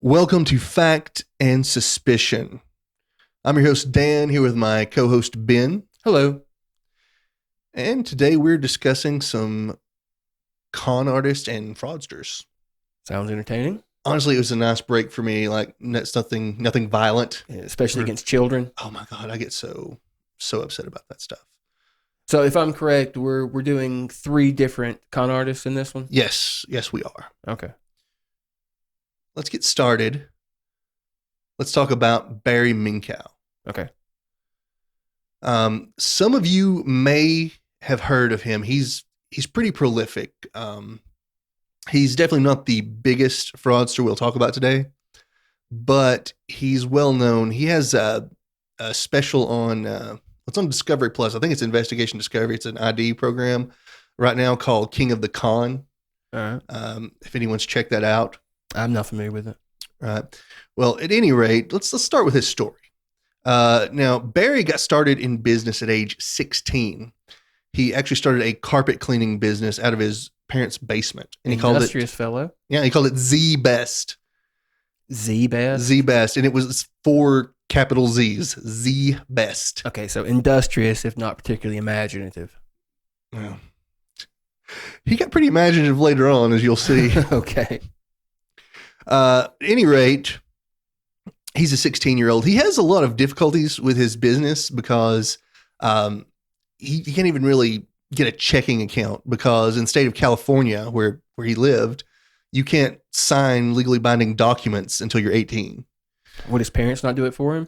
Welcome to Fact and Suspicion. I'm your host, Dan, here with my co-host, Ben. Hello. And today we're discussing some con artists and fraudsters. Sounds entertaining. Honestly, it was a nice break for me. Like, it's nothing violent. Especially against children. Oh my God, I get so upset about that stuff. So if I'm correct, we're doing 3 different con artists in this one? Yes, we are. Okay. Let's get started. Let's talk about Barry Minkow. Okay. Some of you may have heard of him. He's pretty prolific. He's definitely not the biggest fraudster we'll talk about today, but he's well known. He has a special on it's on Discovery Plus. I think it's Investigation Discovery. It's an ID program right now called King of the Con. All right. If anyone's checked that out. I'm not familiar with it. Right. Well, at any rate, let's start with his story. Now, Barry got started in business at age 16. He actually started a carpet cleaning business out of his parents' basement, and he called it Industrious fellow. Yeah, he called it Z Best. Z Best. Z Best, and it was 4 capital Z's. Z Best. Okay, so industrious, if not particularly imaginative. Yeah. He got pretty imaginative later on, as you'll see. Okay. At any rate, he's a 16-year-old. He has a lot of difficulties with his business because he can't even really get a checking account because in the state of California, where he lived, you can't sign legally binding documents until you're 18. Would his parents not do it for him?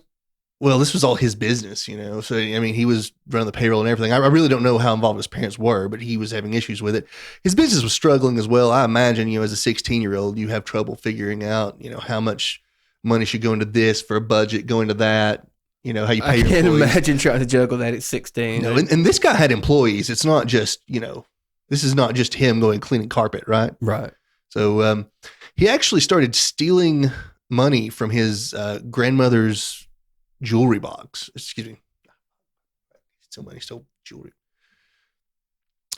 Well, this was all his business, you know. So, I mean, he was running the payroll and everything. I really don't know how involved his parents were, but he was having issues with it. His business was struggling as well. I imagine, you know, as a 16-year-old, you have trouble figuring out, you know, how much money should go into this for a budget, go into that, you know, how you pay your employees. I can't imagine trying to juggle that at 16. No, and this guy had employees. It's not just, you know, this is not just him going cleaning carpet, right? Right. So he actually started stealing money from his grandmother's jewelry box. Excuse me. Somebody stole jewelry.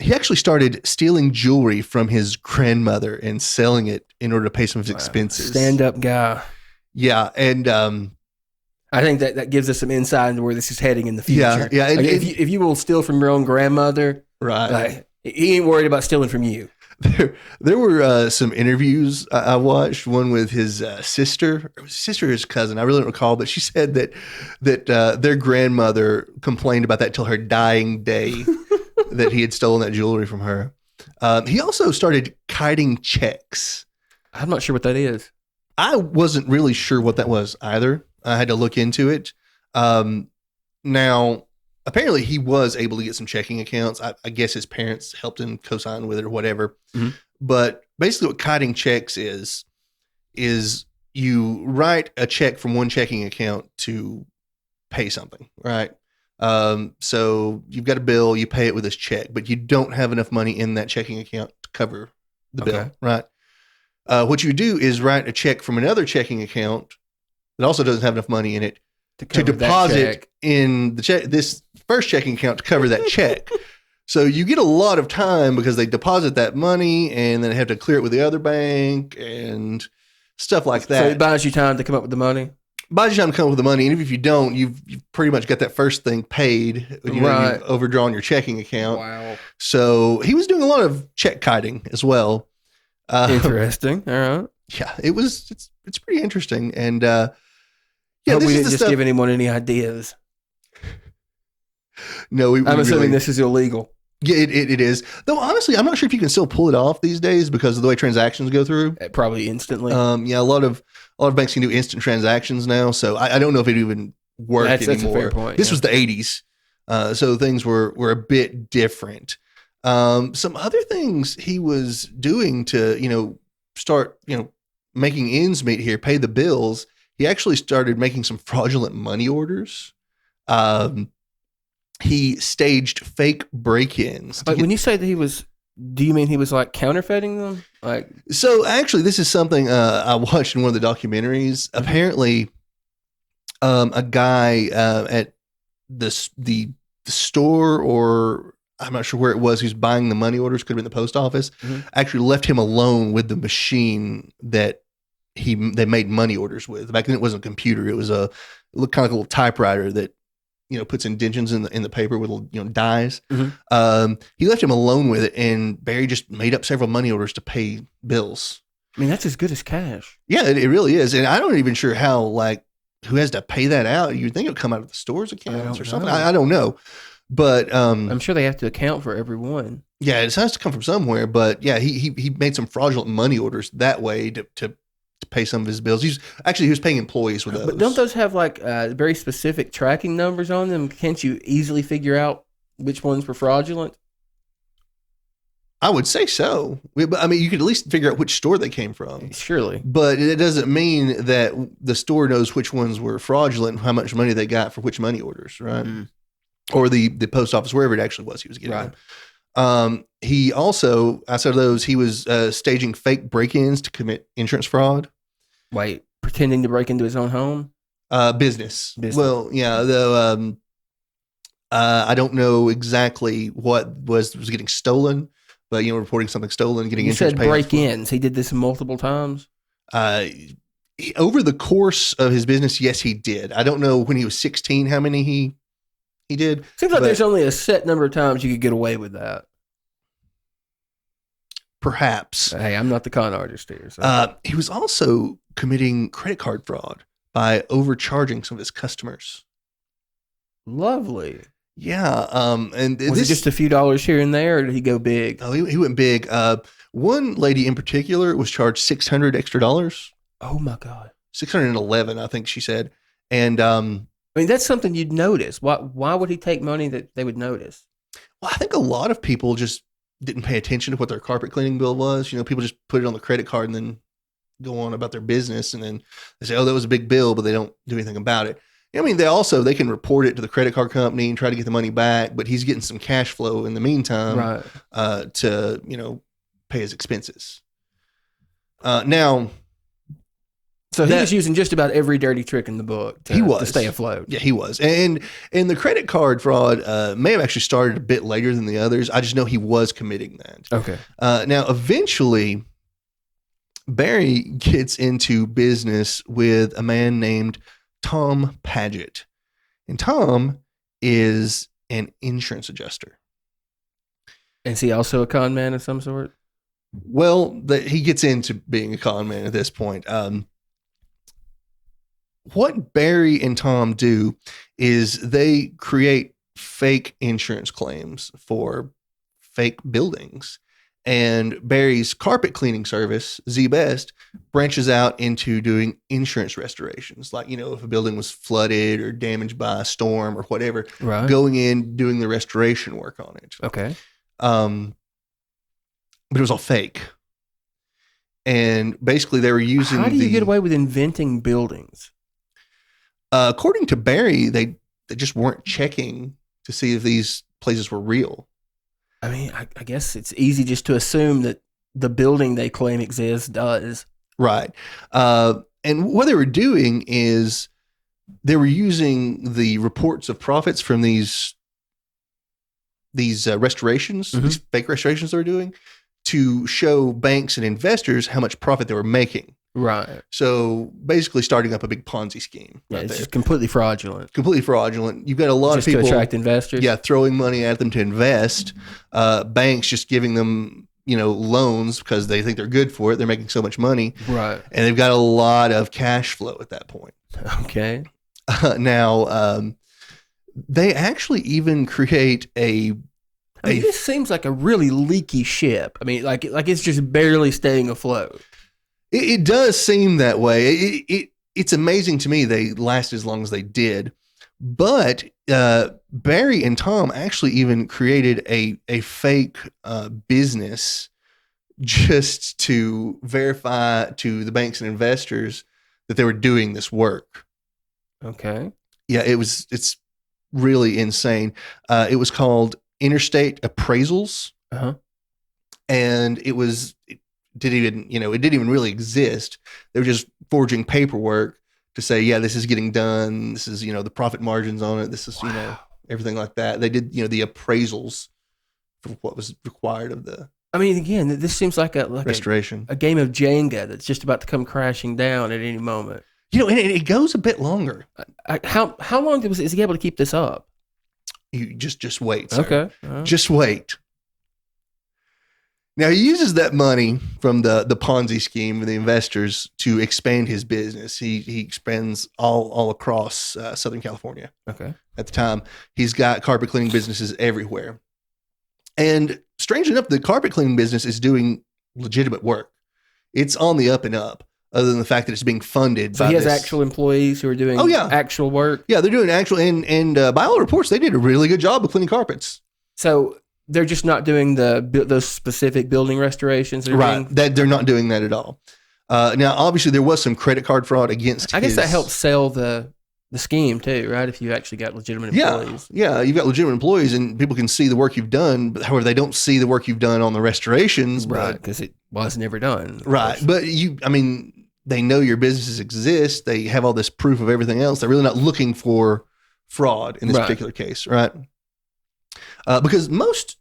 He actually started stealing jewelry from his grandmother and selling it in order to pay some of his expenses. Stand-up guy. Yeah, and I think that gives us some insight into where this is heading in the future. Yeah. Like if you will steal from your own grandmother, right? Like, he ain't worried about stealing from you. There were some interviews I watched. One with his sister, or his cousin. I really don't recall, but she said that their grandmother complained about that till her dying day that he had stolen that jewelry from her. He also started kiting checks. I'm not sure what that is. I wasn't really sure what that was either. I had to look into it. Now, apparently he was able to get some checking accounts. I guess his parents helped him co-sign with it or whatever. Mm-hmm. But basically what kiting checks is you write a check from one checking account to pay something, right? So you've got a bill, you pay it with this check, but you don't have enough money in that checking account to cover the bill, right? What you do is write a check from another checking account that also doesn't have enough money in it to deposit in this first checking account to cover that check. So you get a lot of time because they deposit that money and then have to clear it with the other bank and stuff like that. So it buys you time to come up with the money? Buys you time to come up with the money. And if you don't, you've pretty much got that first thing paid. You've overdrawn your checking account. Wow. So he was doing a lot of check kiting as well. Interesting. All right. Yeah, it's pretty interesting. And yeah, we didn't just give anyone any ideas. No, I'm assuming this is illegal. Yeah, it is. Though honestly, I'm not sure if you can still pull it off these days because of the way transactions go through. Probably instantly. Yeah, a lot of banks can do instant transactions now, so I don't know if it even worked anymore. That's a fair point. This was the 80s, so things were a bit different. Some other things he was doing to start making ends meet here, pay the bills. He actually started making some fraudulent money orders. He staged fake break-ins. When you say that do you mean he was like counterfeiting them? So actually, this is something I watched in one of the documentaries. Mm-hmm. Apparently, a guy at the store, or I'm not sure where it was, who's buying the money orders, could have been the post office, mm-hmm. actually left him alone with the machine that they made money orders with. Back then, it wasn't a computer; it looked kind of like a little typewriter that puts indentions in the paper with dies. Mm-hmm. He left him alone with it, and Barry just made up several money orders to pay bills. I mean, that's as good as cash. Yeah, it really is, and I'm not even sure how who has to pay that out. You'd think it would come out of the store's accounts or something. I don't know, but I'm sure they have to account for every one. Yeah, it has to come from somewhere. But yeah, he made some fraudulent money orders that way to pay some of his bills. He was paying employees with those. But don't those have very specific tracking numbers on them? Can't you easily figure out which ones were fraudulent? I would say so. But I mean, you could at least figure out which store they came from. Surely. But it doesn't mean that the store knows which ones were fraudulent, how much money they got for which money orders, right? Mm. Or the post office, wherever it actually was he was getting them. He also, outside of those, he was staging fake break-ins to commit insurance fraud. Wait, pretending to break into his own home? Business. Well, yeah, though I don't know exactly what was getting stolen. But, reporting something stolen, getting insurance payouts. You said break-ins. He did this multiple times? Over the course of his business, yes, he did. I don't know when he was 16 how many he did. Seems like there's only a set number of times you could get away with that. Perhaps. Hey, I'm not the con artist here. So. He was also committing credit card fraud by overcharging some of his customers. Lovely. Yeah, and was it just a few dollars here and there, or did he go big? Oh, he went big. One lady in particular was charged $600 extra. Oh my God, 611, I think she said. And I mean, that's something you'd notice. Why would he take money that they would notice? Well, I think a lot of people just didn't pay attention to what their carpet cleaning bill was. People just put it on the credit card and then go on about their business, and then they say, "Oh, that was a big bill," but they don't do anything about it. I mean, they can report it to the credit card company and try to get the money back, but he's getting some cash flow in the meantime, right, to pay his expenses. Now, so he was using just about every dirty trick in the book to stay afloat. Yeah, he was, and the credit card fraud may have actually started a bit later than the others. I just know he was committing that. Okay. Now, eventually, Barry gets into business with a man named Tom Paget. And Tom is an insurance adjuster. Is he also a con man of some sort? Well, he gets into being a con man at this point. What Barry and Tom do is they create fake insurance claims for fake buildings. And Barry's carpet cleaning service, Z-Best, branches out into doing insurance restorations. Like, if a building was flooded or damaged by a storm or whatever, right, going in, doing the restoration work on it. Okay. But it was all fake. And basically they were using How do you get away with inventing buildings? According to Barry, they just weren't checking to see if these places were real. I mean, I guess it's easy just to assume that the building they claim exists does. Right. And what they were doing is they were using the reports of profits from these restorations, these fake restorations they were doing, to show banks and investors how much profit they were making. Right. So basically starting up a big Ponzi scheme. Yeah, it's just completely fraudulent. Completely fraudulent. You've got a lot of people to attract investors. Yeah, throwing money at them to invest. Banks just giving them, loans because they think they're good for it. They're making so much money. Right. And they've got a lot of cash flow at that point. Okay. Now, they actually even create this seems like a really leaky ship. I mean, like it's just barely staying afloat. It does seem that way. It's amazing to me they lasted as long as they did. But Barry and Tom actually even created a fake business just to verify to the banks and investors that they were doing this work. Okay. Yeah, it's really insane. It was called Interstate Appraisals. Uh-huh. And it didn't even really exist. They were just forging paperwork to say, yeah, this is getting done. This is, the profit margins on it. This is, everything like that. They did, the appraisals for what was required of the I mean, again, this seems like restoration. a game of Jenga that's just about to come crashing down at any moment. And it goes a bit longer. How long is he able to keep this up? You just wait, sir. Okay. Just wait. Now, he uses that money from the Ponzi scheme and the investors to expand his business. He expands all across Southern California. Okay. At the time, he's got carpet cleaning businesses everywhere. And strangely enough, the carpet cleaning business is doing legitimate work. It's on the up and up, other than the fact that it's being funded. So he has actual employees who are doing actual work? Yeah, they're doing actual, and by all reports, they did a really good job of cleaning carpets. So they're just not doing those specific building restorations? Right, they're not doing that at all. Now, obviously, there was some credit card fraud against I guess that helps sell the scheme too, right? If you actually got legitimate employees. Yeah, you've got legitimate employees and people can see the work you've done, but however, they don't see the work you've done on the restorations. Right, because it was never done. Right, but they know your businesses exist. They have all this proof of everything else. They're really not looking for fraud in this particular case, right? Because most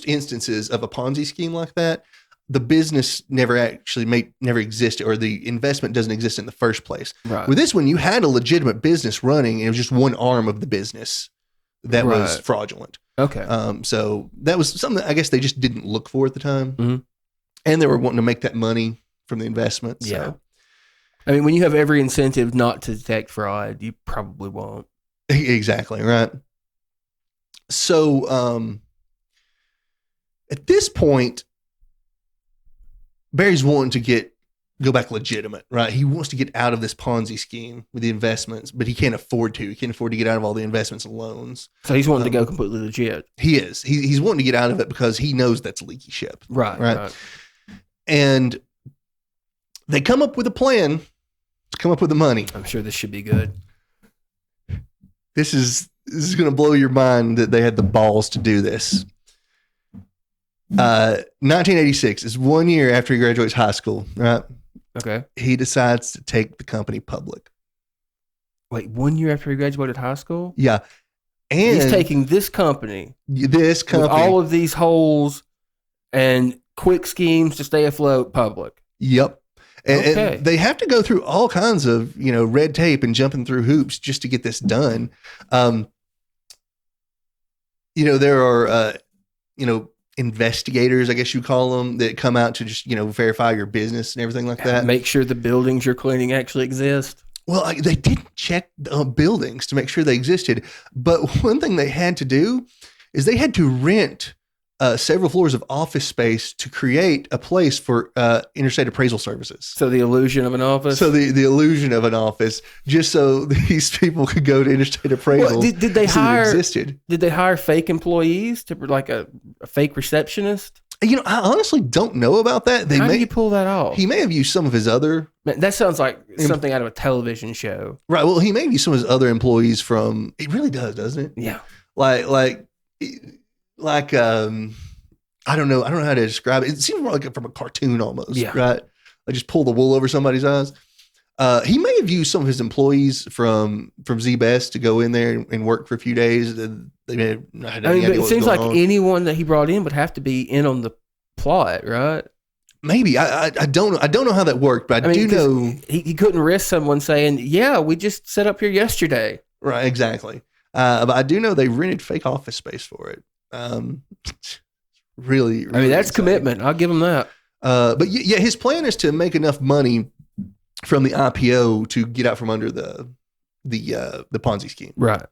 instances of a Ponzi scheme like that, the business never existed, or the investment doesn't exist in the first place. Right. With this one, you had a legitimate business running, and it was just one arm of the business that was fraudulent. Okay. So that was something that I guess they just didn't look for at the time. Mm-hmm. And they were wanting to make that money from the investment. So. Yeah. I mean, when you have every incentive not to detect fraud, you probably won't. Exactly, right. So at this point, Barry's wanting to go back legitimate, right? He wants to get out of this Ponzi scheme with the investments, but he can't afford to. He can't afford to get out of all the investments and loans. So he's wanting to go completely legit. He is. He's wanting to get out of it because he knows that's a leaky ship. Right. And they come up with a plan to come up with the money. I'm sure this should be good. This is going to blow your mind that they had the balls to do this. 1986 is 1 year after he graduates high school, right? Okay. He decides to take the company public. Wait, 1 year after he graduated high school? Yeah. And he's taking this company with all of these holes and quick schemes to stay afloat public. Yep. And they have to go through all kinds of, red tape and jumping through hoops just to get this done. There are, investigators, I guess you call them, that come out to just, verify your business and everything like that. Make sure the buildings you're cleaning actually exist. Well, they didn't check buildings to make sure they existed. But one thing they had to do is they had to rent several floors of office space to create a place for interstate appraisal services. So the illusion of an office? So the illusion of an office, just so these people could go to interstate appraisal. Well, did they hire fake employees to like a fake receptionist? I honestly don't know about that. How do you pull that off? He may have used some of his other... Man, that sounds like something out of a television show. Right. Well, he may have used some of his other employees from... It really does, doesn't it? Yeah. Like I don't know how to describe it. It seems more like from a cartoon almost, right? Like just pull the wool over somebody's eyes. He may have used some of his employees from ZBest to go in there and work for a few days. They may have not had any idea it seems like anyone that he brought in would have to be in on the plot, right? Maybe I don't know how that worked, but I do know he couldn't risk someone saying, "Yeah, we just set up here yesterday." Right, exactly. But I do know they rented fake office space for it. Really, that's exciting. Commitment. I'll give him that. But yeah, his plan is to make enough money from the IPO to get out from under the Ponzi scheme. Right.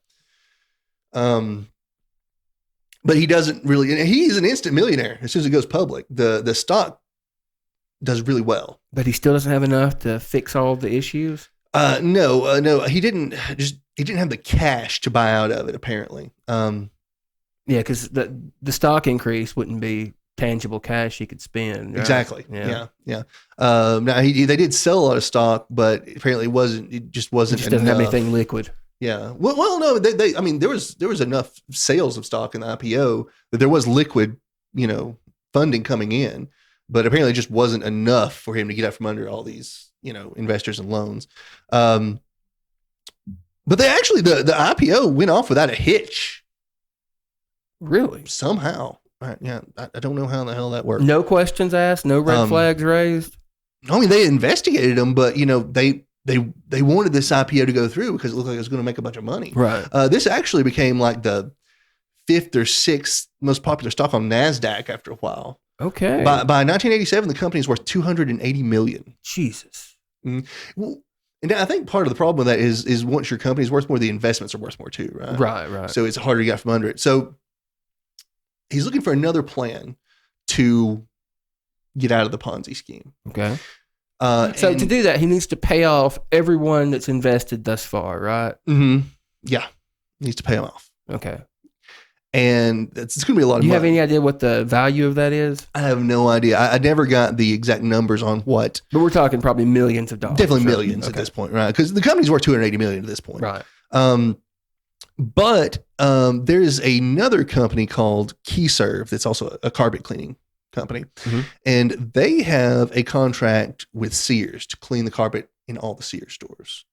But he doesn't really. He's an instant millionaire as soon as it goes public. The stock does really well, but he still doesn't have enough to fix all the issues. No, he didn't. He didn't have the cash to buy out of it. Apparently. Yeah, because the stock increase wouldn't be tangible cash he could spend. Right? Exactly. Yeah. Now they did sell a lot of stock, but apparently it just wasn't. It just doesn't have anything liquid. Yeah. Well, no. They there was enough sales of stock in the IPO that there was liquid, funding coming in, but apparently it just wasn't enough for him to get out from under all these, investors and loans. But they actually the IPO went off without a hitch. Really? Somehow. Right. Yeah. I don't know how the hell that works. No questions asked, no red flags raised. I mean, they investigated them, but they wanted this IPO to go through because it looked like it was going to make a bunch of money. Right. This actually became like the 5th or 6th most popular stock on NASDAQ after a while. Okay. By 1987, the company is worth $280 million. Jesus. Well, and I think part of the problem with that is once your company is worth more, the investments are worth more too, right? Right. So it's harder to get from under it. So he's looking for another plan to get out of the Ponzi scheme. Okay. So to do that, he needs to pay off everyone that's invested thus far, right? Mm-hmm. Yeah. He needs to pay them off. Okay. And it's going to be a lot of money. Do you have any idea what the value of that is? I have no idea. I never got the exact numbers on what. But we're talking probably millions of dollars. Definitely millions at this point, right? Because the company's worth $280 million at this point. Right. But there is another company called KeyServe that's also a carpet cleaning company. Mm-hmm. And they have a contract with Sears to clean the carpet in all the Sears stores.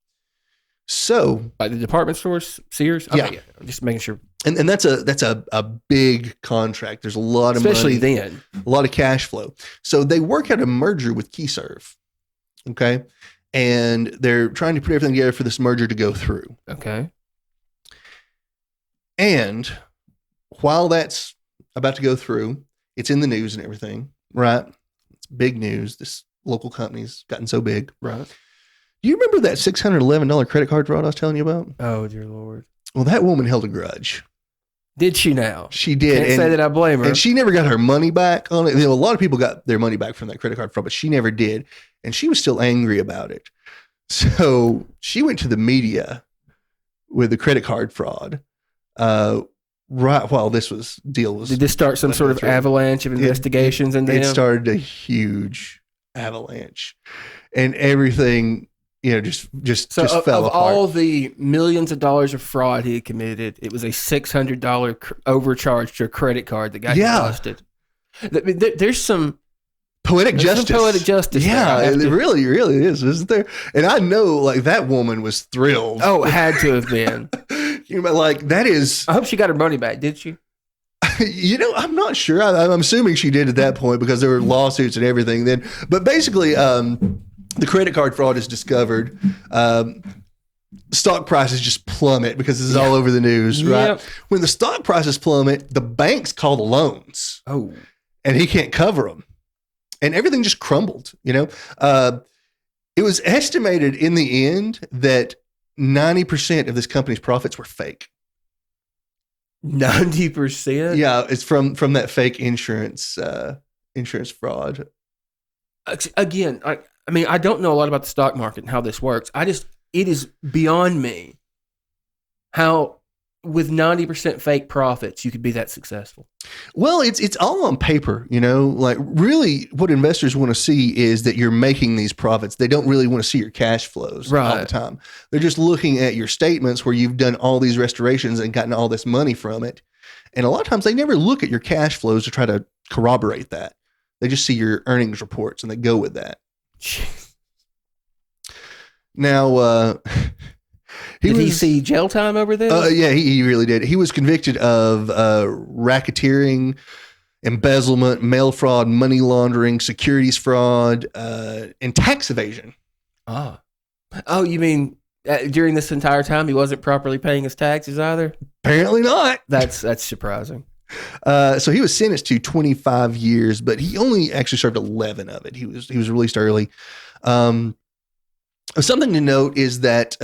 So, like the department stores, Sears? Okay, yeah. Just making sure. And that's a big contract. There's a lot of especially money, then. A lot of cash flow. So they work out a merger with KeyServe. Okay. And they're trying to put everything together for this merger to go through. Okay. And while that's about to go through, it's in the news and everything, right? It's big news. This local company's gotten so big. Right. Do you remember that $611 credit card fraud I was telling you about? Oh, dear Lord. Well, that woman held a grudge. Did she now? She did. Can't say that I blame her. And she never got her money back on it. A lot of people got their money back from that credit card fraud, but she never did. And she was still angry about it. So she went to the media with the credit card fraud right while this deal was. Did this start some sort of avalanche of investigations into him? It started a huge avalanche. And everything... just fell apart. Of all the millions of dollars of fraud he had committed, it was a $600 overcharge to a credit card that got busted. There's some poetic justice. Yeah, it really is, isn't there? And I know, like, that woman was thrilled. Oh, it had to have been. Like, that is. I hope she got her money back. Did she? I'm not sure. I'm assuming she did at that point because there were lawsuits and everything then. But basically, the credit card fraud is discovered. Stock prices just plummet because this is all over the news, right? Yep. When the stock prices plummet, the banks call the loans. Oh. And he can't cover them. And everything just crumbled, It was estimated in the end that 90% of this company's profits were fake. 90%? Yeah, it's from that fake insurance fraud. Again, I mean, I don't know a lot about the stock market and how this works. It is beyond me how with 90% fake profits, you could be that successful. Well, it's all on paper, like really what investors want to see is that you're making these profits. They don't really want to see your cash flows all the time. They're just looking at your statements where you've done all these restorations and gotten all this money from it. And a lot of times they never look at your cash flows to try to corroborate that. They just see your earnings reports and they go with that. Now, did he see jail time over this? Yeah, he really did. He was convicted of racketeering, embezzlement, mail fraud, money laundering, securities fraud, and tax evasion. Oh, you mean during this entire time he wasn't properly paying his taxes either? Apparently not. That's surprising. So he was sentenced to 25 years, but he only actually served 11 of it. He was released early. Something to note is that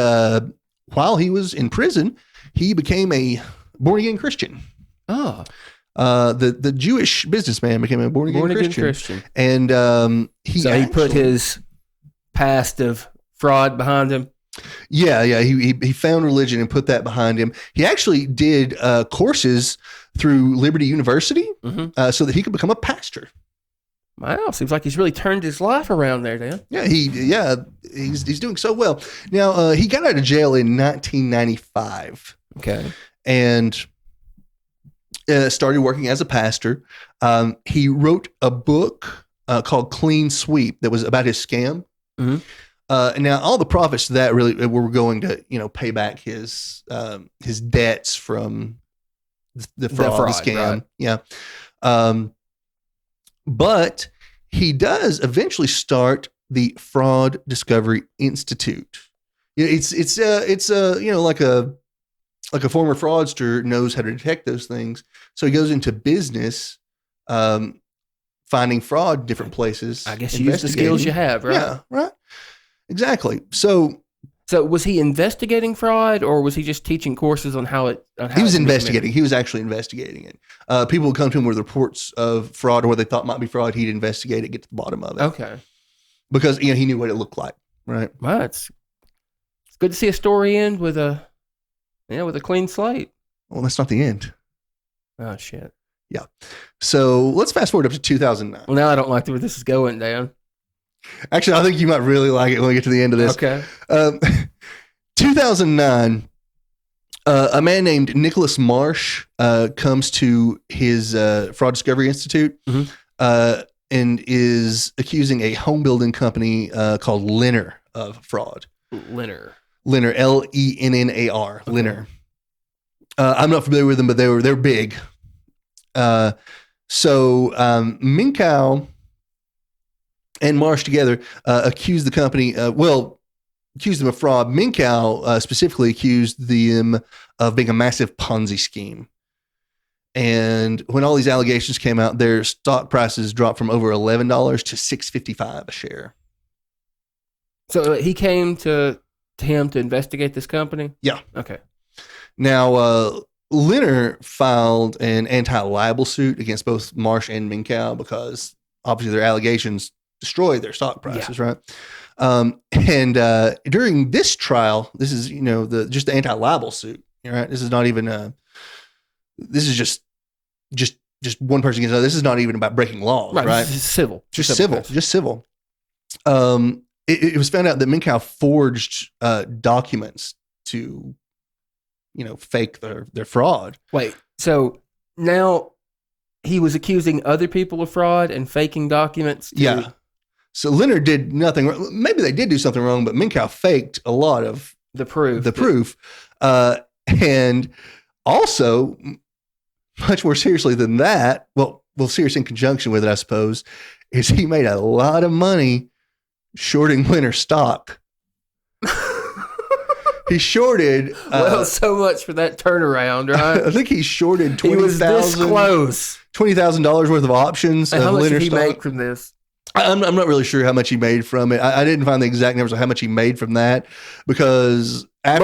while he was in prison, he became a born-again Christian. Oh. The Jewish businessman became a born-again Christian. And he put his past of fraud behind him? Yeah. He found religion and put that behind him. He actually did courses through Liberty University so that he could become a pastor. Wow, seems like he's really turned his life around there, Dan. Yeah, he's doing so well. Now, he got out of jail in 1995. Okay. And started working as a pastor. He wrote a book called Clean Sweep that was about his scam. Mm-hmm. Now, all the profits to that really were going to, pay back his debts from the fraud, the scam. Right. Yeah. But he does eventually start the Fraud Discovery Institute. It's like a former fraudster knows how to detect those things. So he goes into business, finding fraud in different places. I guess you use the skills you have, right? Yeah, right. Exactly. So was he investigating fraud, or was he just teaching courses on how it? He was investigating. He was actually investigating it. People would come to him with reports of fraud or what they thought might be fraud. He'd investigate it, get to the bottom of it. Okay. Because he knew what it looked like, right? Well, it's good to see a story end with a clean slate. Well, that's not the end. Oh shit. Yeah. So let's fast forward up to 2009. Well, now I don't like where this is going, Dan. Actually, I think you might really like it when we get to the end of this. Okay. 2009, a man named Nicholas Marsh comes to his Fraud Discovery Institute and is accusing a home building company called Lennar of fraud. Lennar, Lennar, Okay. Lennar. I'm not familiar with them, but they're big. So Minkow and Marsh together accused the company. Accused them of fraud. Minkow specifically accused them of being a massive Ponzi scheme. And when all these allegations came out, their stock prices dropped from over $11 to $6.55 a share. So he came to him to investigate this company? Yeah. Okay. Now, Lennar filed an anti-libel suit against both Marsh and Minkow because obviously their allegations destroyed their stock prices, right? And during this trial, this is just the anti-libel suit, right? This is not even this is just one person against another. This is not even about breaking laws, right? This is civil. Just civil. It was found out that Minkow forged documents to, fake their fraud. Wait, so now he was accusing other people of fraud and faking documents? Yeah. So Lennar did nothing wrong. Maybe they did do something wrong, but Minkow faked a lot of the proof. And also, much more seriously than that, well, serious in conjunction with it, I suppose, is he made a lot of money shorting Lennar stock. He shorted. So much for that turnaround, right? I think he shorted $20,000. He was this close. $20,000 worth of options. And of how much Lennar did he stock. make from this? I'm not really sure how much he made from it. I didn't find the exact numbers of how much he made from that because at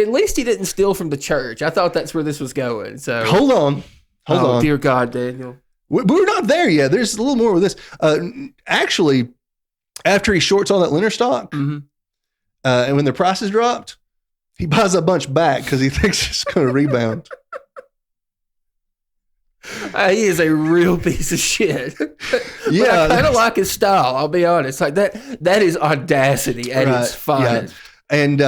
least he didn't steal from the church. I thought that's where this was going. So hold on. Dear God, Daniel. We're not there yet. There's a little more with this. Actually, after he shorts all that Lennar stock, and when their prices dropped, he buys a bunch back because he thinks it's going to rebound. He is a real piece of shit. Yeah, I kind of like his style. I'll be honest. Like that is audacity at its finest. Yeah. And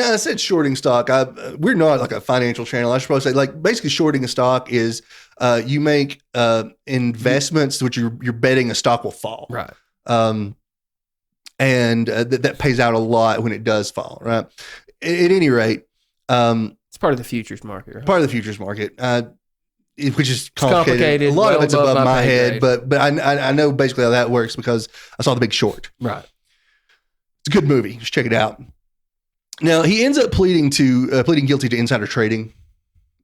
I said shorting stock. We're not like a financial channel. I should probably say like basically shorting a stock is you make investments which you're betting a stock will fall. Right. And that pays out a lot when it does fall. Right. At any rate. It's part of the futures market, right? Part of the futures market, which is complicated. A lot of it's above my head, but I know basically how that works because I saw The Big Short. Right. It's a good movie. Just check it out. Now, he ends up pleading guilty to insider trading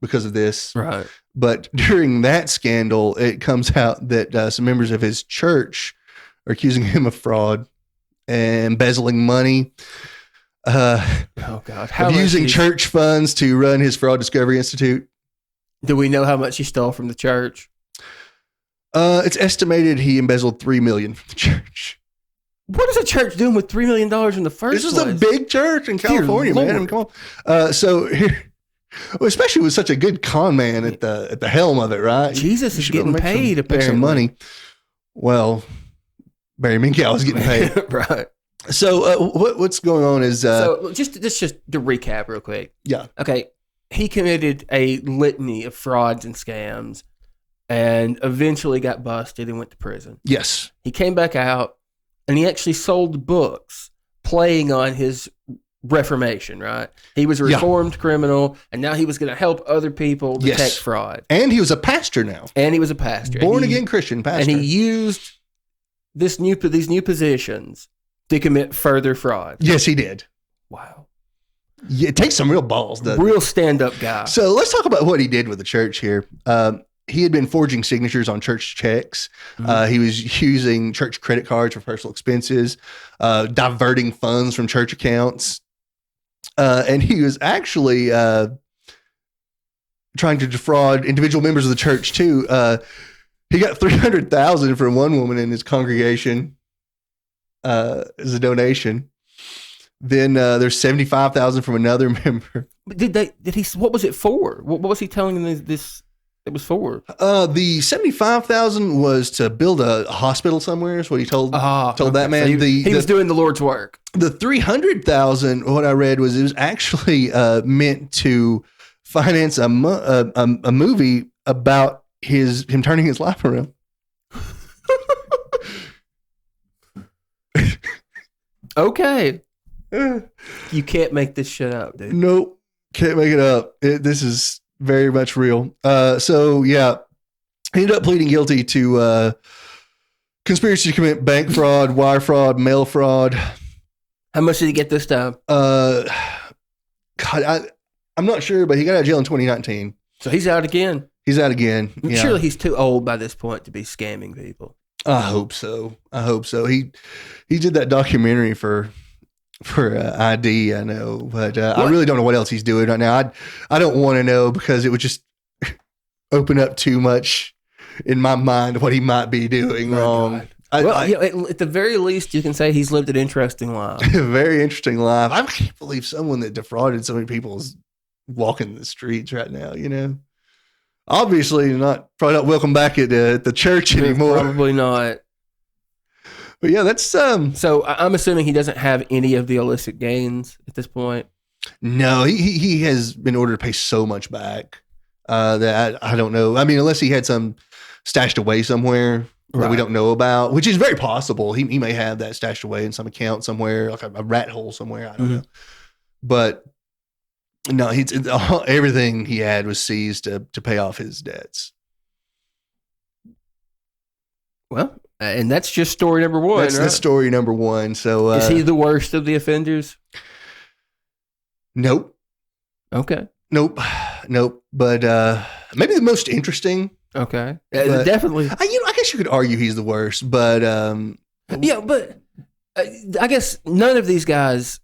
because of this. Right. But during that scandal, it comes out that some members of his church are accusing him of fraud and embezzling money. Oh God! Using church funds to run his Fraud Discovery Institute. Do we know how much he stole from the church? It's estimated he embezzled $3 million from the church. What is a church doing with $3 million in the first place? This is a big church in California, man. I mean, come on. So here, especially with such a good con man at the helm of it, right? Jesus is getting paid. Apparently, make some money. Well, Barry Minkow is getting paid, right? So what's going on is so just to recap real quick. Yeah. Okay. He committed a litany of frauds and scams, and eventually got busted and went to prison. Yes. He came back out, and he actually sold books playing on his reformation, right? He was a reformed criminal, and now he was going to help other people detect fraud. And he was a pastor now. Born again Christian pastor. And he used these new positions to commit further fraud. Yes, he did. Wow. Yeah, it takes some real balls, doesn't Real it? stand-up guy. So let's talk about what he did with the church here. He had been forging signatures on church checks. He was using church credit cards for personal expenses, diverting funds from church accounts. And he was actually trying to defraud individual members of the church too. He got $300,000 from one woman in his congregation as a donation. Then there's $75,000 from another member. But did he? What was it for? What was he telling them this? It was for? The $75,000 was to build a hospital somewhere. Is what he told that man. So he was doing the Lord's work. The $300,000, what I read was it was actually meant to finance a movie about him turning his life around. Okay. You can't make this shit up, dude. Nope. Can't make it up. This is very much real. So yeah, he ended up pleading guilty to conspiracy to commit bank fraud, wire fraud, mail fraud. How much did he get this time? God, I'm not sure, but he got out of jail in 2019. So he's out again. He's out again. Yeah. Surely he's too old by this point to be scamming people. I hope so. He did that documentary for ID, I know, but I really don't know what else he's doing right now. I don't want to know because it would just open up too much in my mind of what he might be doing wrong. At the very least, you can say he's lived an interesting life. A very interesting life. I can't believe someone that defrauded so many people is walking the streets right now, you know? Obviously probably not welcome back at the church anymore. Probably not. But yeah, that's So I'm assuming he doesn't have any of the illicit gains at this point. No, he has been ordered to pay so much back that I don't know. I mean, unless he had some stashed away somewhere that we don't know about, which is very possible. He may have that stashed away in some account somewhere, like a rat hole somewhere. I don't know. But no, everything he had was seized to pay off his debts. Well, and that's just story number one. That's story number one. So is he the worst of the offenders? Nope. Okay. Nope. But maybe the most interesting. Okay. But, definitely. I guess you could argue he's the worst, but yeah, but I guess none of these guys.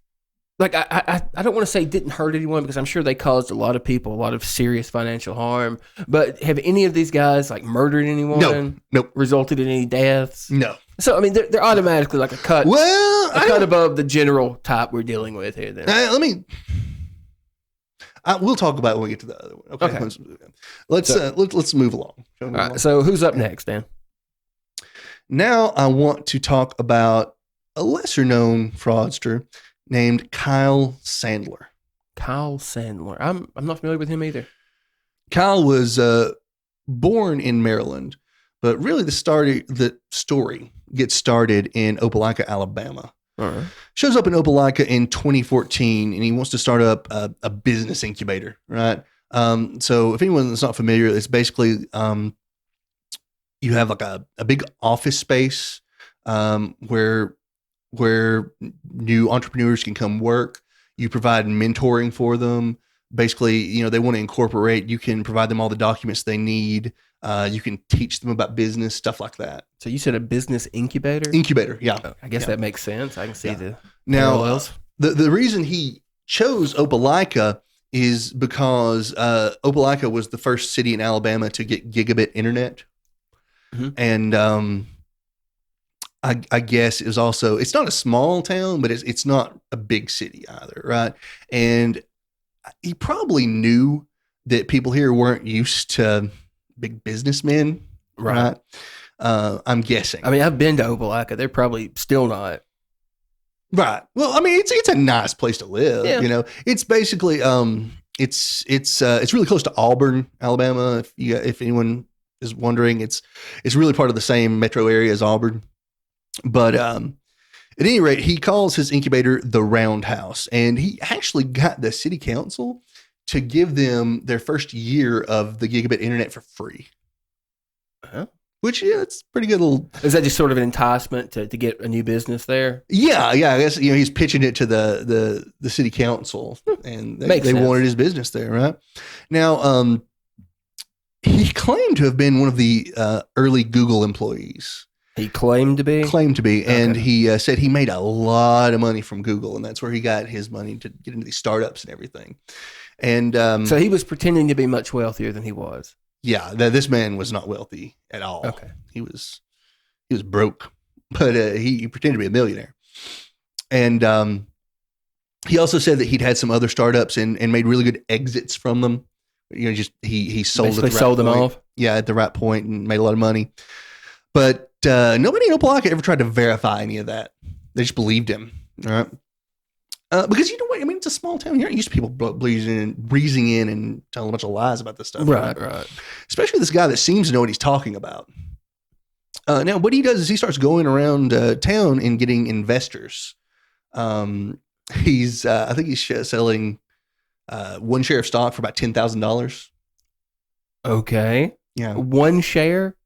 Like, I don't want to say didn't hurt anyone because I'm sure they caused a lot of people a lot of serious financial harm. But have any of these guys like murdered anyone? No. Nope. Resulted in any deaths? No. So I mean, they're automatically like a cut. Well, a cut above the general type we're dealing with here. Then we'll talk about it when we get to the other one. Okay. Let's move along. All right. So who's up next, Dan? Now I want to talk about a lesser known fraudster named Kyle Sandler. Kyle Sandler. I'm not familiar with him either. Kyle was born in Maryland, but really the story gets started in Opelika, Alabama. Right. Shows up in Opelika in 2014, and he wants to start up a business incubator, right? So if anyone that's not familiar, it's basically you have like a big office space where new entrepreneurs can come work. You provide mentoring for them. Basically, they want to incorporate. You can provide them all the documents they need. You can teach them about business, stuff like that. So you said a business incubator? Incubator, yeah. Oh, I guess that makes sense. I can see the now parallels. The reason he chose Opelika is because Opelika was the first city in Alabama to get gigabit internet. Mm-hmm. And I guess it was also, it's not a small town, but it's not a big city either, right? And he probably knew that people here weren't used to big businessmen, right? I'm guessing. I mean, I've been to Opelika. They're probably still not. Right. Well, I mean, it's a nice place to live. Yeah. It's basically it's really close to Auburn, Alabama. If anyone is wondering, it's really part of the same metro area as Auburn. But At any rate, he calls his incubator the Roundhouse, and he actually got the city council to give them their first year of the gigabit internet for free. Uh-huh. Which, yeah, it's pretty good little. Is that just sort of an enticement to get a new business there? Yeah. I guess he's pitching it to the city council, and they wanted his business there, right? Now, he claimed to have been one of the early Google employees. He claimed to be? Okay. And he said he made a lot of money from Google, and that's where he got his money to get into these startups and everything. And so he was pretending to be much wealthier than he was. Yeah, this man was not wealthy at all. Okay. He was broke, but he pretended to be a millionaire. And he also said that he'd had some other startups and made really good exits from them. Just he sold them off. Yeah, at the right point and made a lot of money. But nobody in Opelika ever tried to verify any of that. They just believed him. All right. Because you know what? I mean, it's a small town. You're not used to people breezing in and telling a bunch of lies about this stuff. Right. Especially this guy that seems to know what he's talking about. Now, what he does is he starts going around town and getting investors. I think he's selling one share of stock for about $10,000. Okay. Yeah. One share?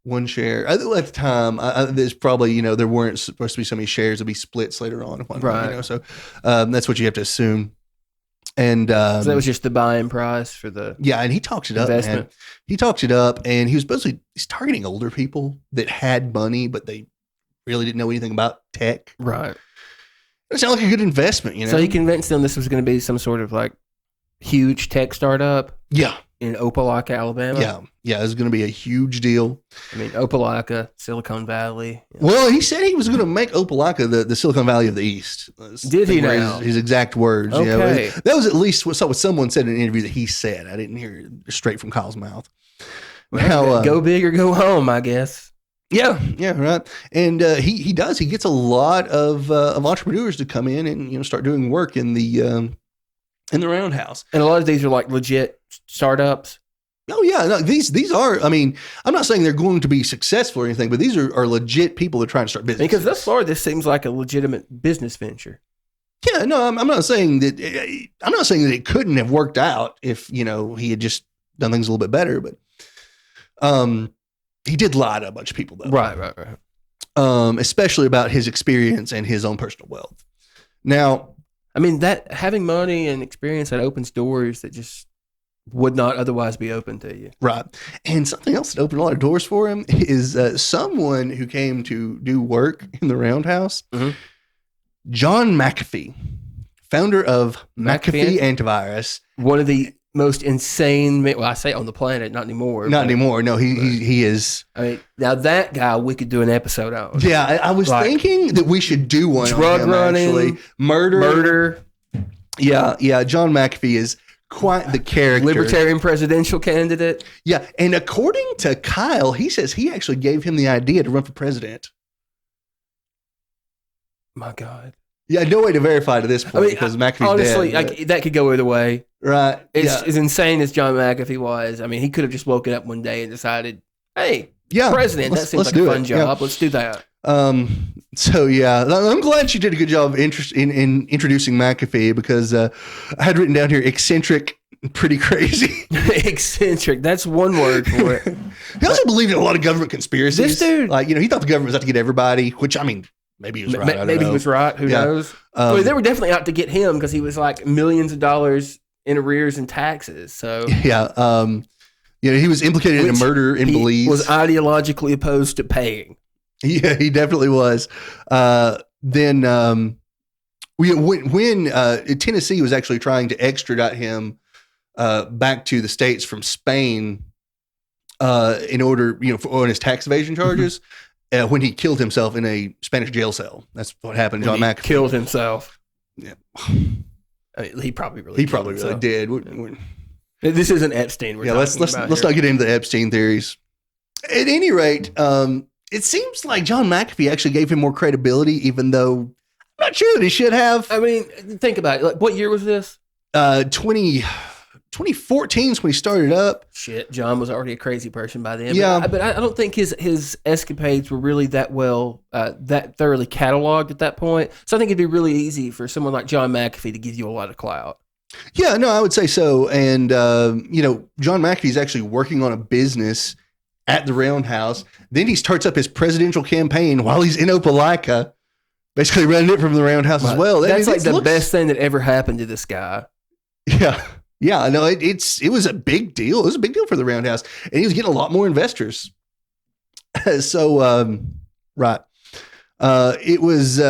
One share. At the time, there's probably, there weren't supposed to be so many shares to be splits later on. Right. So that's what you have to assume. And so that was just the buying price for the and he talks it investment. Up, man. He talks it up, and he's targeting older people that had money, but they really didn't know anything about tech. Right. It sounded like a good investment, So he convinced them this was going to be some sort of like huge tech startup. Yeah. In Opelika, Alabama. Yeah, it's going to be a huge deal. I mean, Opelika, Silicon Valley. Well, he said he was going to make Opelika the Silicon Valley of the East. Did he now? His exact words. Okay. That was at least what someone said in an interview that he said. I didn't hear it straight from Kyle's mouth. Well, go big or go home, I guess. Yeah, right. And he does. He gets a lot of entrepreneurs to come in and start doing work in the Roundhouse. And a lot of these are like legit startups. Oh yeah, no, these are. I mean, I'm not saying they're going to be successful or anything, but these are legit people that are trying to start business. Because thus far, this seems like a legitimate business venture. Yeah, no, I'm not saying that. I'm not saying that it couldn't have worked out if he had just done things a little bit better. But he did lie to a bunch of people, though. Right. Especially about his experience and his own personal wealth. Now, I mean, that having money and experience that opens doors that just would not otherwise be open to you. Right. And something else that opened a lot of doors for him is someone who came to do work in the Roundhouse, John Mcafee, founder of Mcafee Antivirus. One of the most insane, I say on the planet, not anymore. Not anymore. No, he is. I mean, now that guy, we could do an episode on. Yeah, I was thinking that we should do one drug on him, running, actually. Murder. Yeah. John Mcafee is quite the character. Libertarian presidential candidate. Yeah, and according to Kyle, he says he actually gave him the idea to run for president. My God. Yeah, no way to verify to this point because McAfee's honestly, dead. Honestly, that could go either way. Right. As insane as John McAfee was, I mean, he could have just woken up one day and decided, hey, president, that seems like a fun job. Yeah. Let's do that. So yeah, I'm glad she did a good job in introducing McAfee because I had written down here eccentric, pretty crazy. Eccentric. That's one word for it. He also believed in a lot of government conspiracies. This dude, he thought the government was out to get everybody, which I mean, maybe he was right. Maybe he was right. Who knows? Well, they were definitely out to get him because he was like millions of dollars in arrears in taxes. So yeah, he was implicated in a murder in Belize. Was ideologically opposed to paying. Yeah, he definitely was. When Tennessee was actually trying to extradite him back to the States from Spain in order, on his tax evasion charges, when he killed himself in a Spanish jail cell. That's what happened to John McAfee. Killed himself. Yeah. I mean, he probably really did. This isn't Epstein. Let's not get into the Epstein theories. At any rate, it seems like John McAfee actually gave him more credibility, even though I'm not sure that he should have. I mean, think about it. Like, what year was this? 2010 2014 is when he started up. Shit, John was already a crazy person by then. Yeah. But I don't think his escapades were really that that thoroughly cataloged at that point. So I think it'd be really easy for someone like John McAfee to give you a lot of clout. Yeah, no, I would say so. And, John McAfee is actually working on a business at the Roundhouse. Then he starts up his presidential campaign while he's in Opelika, basically running it from the Roundhouse as well. That's the best thing that ever happened to this guy. Yeah. Yeah, no, it was a big deal. It was a big deal for the Roundhouse. And he was getting a lot more investors. So, right. It was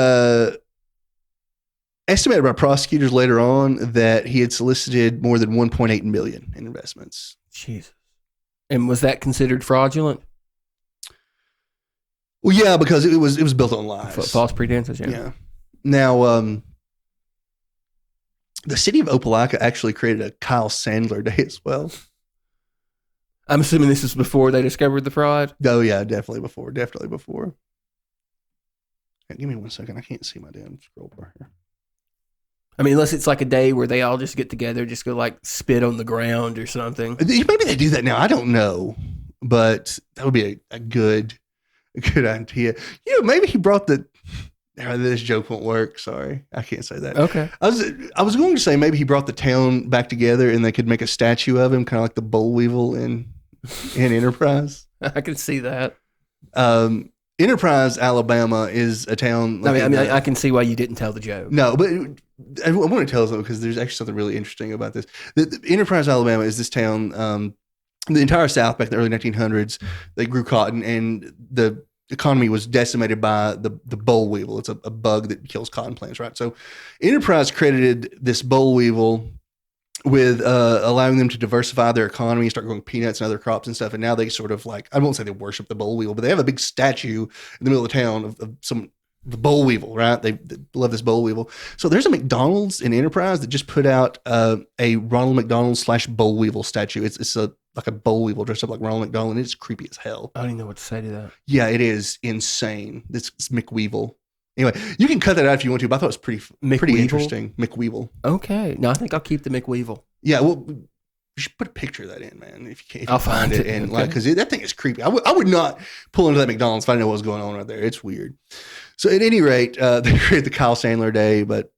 estimated by prosecutors later on that he had solicited more than $1.8 million in investments. Jesus. And was that considered fraudulent? Well, yeah, because it was built on lies. False pretenses, yeah. Now, the city of Opelika actually created a Kyle Sandler Day as well. I'm assuming this is before they discovered the fraud? Oh, yeah, definitely before. Hey, give me 1 second. I can't see my damn scroll bar here. I mean, unless it's like a day where they all just get together, just go like spit on the ground or something. Maybe they do that now. I don't know. But that would be a good idea. Maybe he brought this joke won't work. Sorry. I can't say that. Okay. I was going to say maybe he brought the town back together and they could make a statue of him, kind of like the boll weevil in Enterprise. I can see that. Enterprise, Alabama is a town. Like I can see why you didn't tell the joke. No, but I want to tell them because there's actually something really interesting about this. The Enterprise, Alabama is this town, the entire South back in the early 1900s, they grew cotton and the economy was decimated by the boll weevil. It's a bug that kills cotton plants, right? So Enterprise credited this boll weevil with allowing them to diversify their economy, start growing peanuts and other crops and stuff. And now they sort of I won't say they worship the boll weevil, but they have a big statue in the middle of the town of the boll weevil, right? They love this boll weevil. So there's a McDonald's in Enterprise that just put out a Ronald McDonald / boll weevil statue. It's like a boll weevil dressed up like Ronald McDonald, and it's creepy as hell. I don't even know what to say to that. Yeah, it is insane. It's McWeevil. Anyway, you can cut that out if you want to, but I thought it was pretty interesting. McWeevil. Okay. No, I think I'll keep the McWeevil. Yeah, well, you should put a picture of that in, man, if you I'll find it. And because that thing is creepy. I would not pull into that McDonald's if I didn't know what was going on right there. It's weird. So at any rate, they created the Kyle Sandler Day, but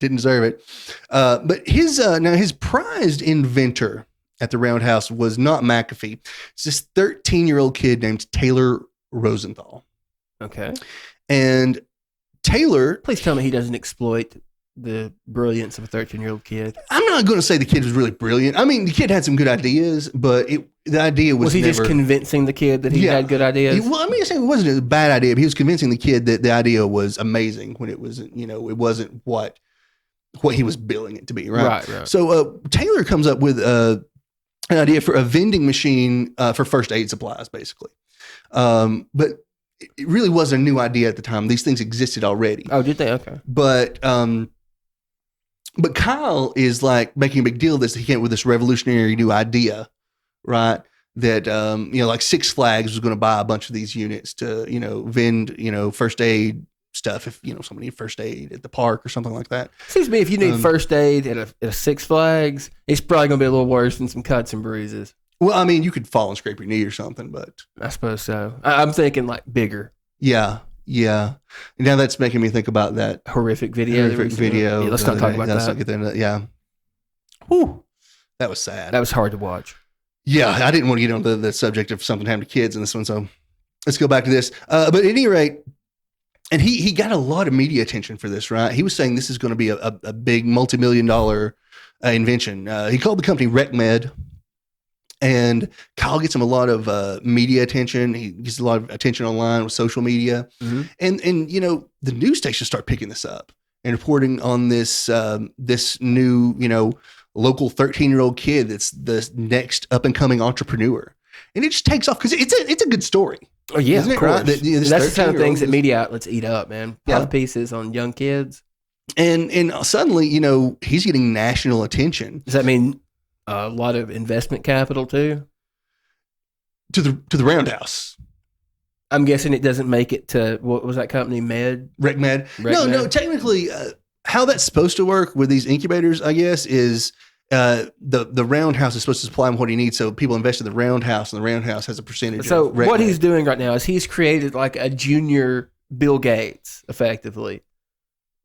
didn't deserve it. But his prized inventor at the Roundhouse was not McAfee. It's this 13-year-old kid named Taylor Rosenthal. Okay. And Taylor... Please tell me he doesn't exploit the brilliance of a 13-year-old kid. I'm not going to say the kid was really brilliant. I mean, the kid had some good ideas, but the idea was he just convincing the kid that he had good ideas? Well, I mean, it wasn't a bad idea, but he was convincing the kid that the idea was amazing when it wasn't, it wasn't what he was billing it to be, right? Right. So Taylor comes up with an idea for a vending machine for first aid supplies, basically. But it really was a new idea at the time. These things existed already. Oh, did they? Okay. But Kyle is like making a big deal of this. He came up with this revolutionary new idea, right? That, like Six Flags was going to buy a bunch of these units to, vend, first aid stuff. If, somebody needed first aid at the park or something like that. Seems to me if you need first aid at a Six Flags, it's probably going to be a little worse than some cuts and bruises. Well, I mean, you could fall and scrape your knee or something, but I suppose so. I'm thinking like bigger. Yeah. Now that's making me think about that horrific video. Yeah, let's not talk about that. Let's not get into that. Yeah. Whew. That was sad. That was hard to watch. Yeah, I didn't want to get onto the subject of something happened to kids in this one, so let's go back to this. But at any rate, and he got a lot of media attention for this, right? He was saying this is going to be a big multi-million-dollar invention. He called the company RecMed. And Kyle gets him a lot of media attention. He gets a lot of attention online with social media. Mm-hmm. And the news stations start picking this up and reporting on this this new, local 13-year-old kid that's the next up-and-coming entrepreneur. And it just takes off because it's a good story. Oh, yeah, of course. Right? That's the kind of things that media outlets eat up, man. Puff pieces on young kids. And suddenly, he's getting national attention. Does that mean a lot of investment capital too? To the Roundhouse. I'm guessing it doesn't make it to, what was that company, RecMed? No, technically, how that's supposed to work with these incubators, I guess, is the roundhouse is supposed to supply him what he needs. So people invest in the roundhouse, and the roundhouse has a percentage. So of what he's doing right now is he's created like a junior Bill Gates, effectively,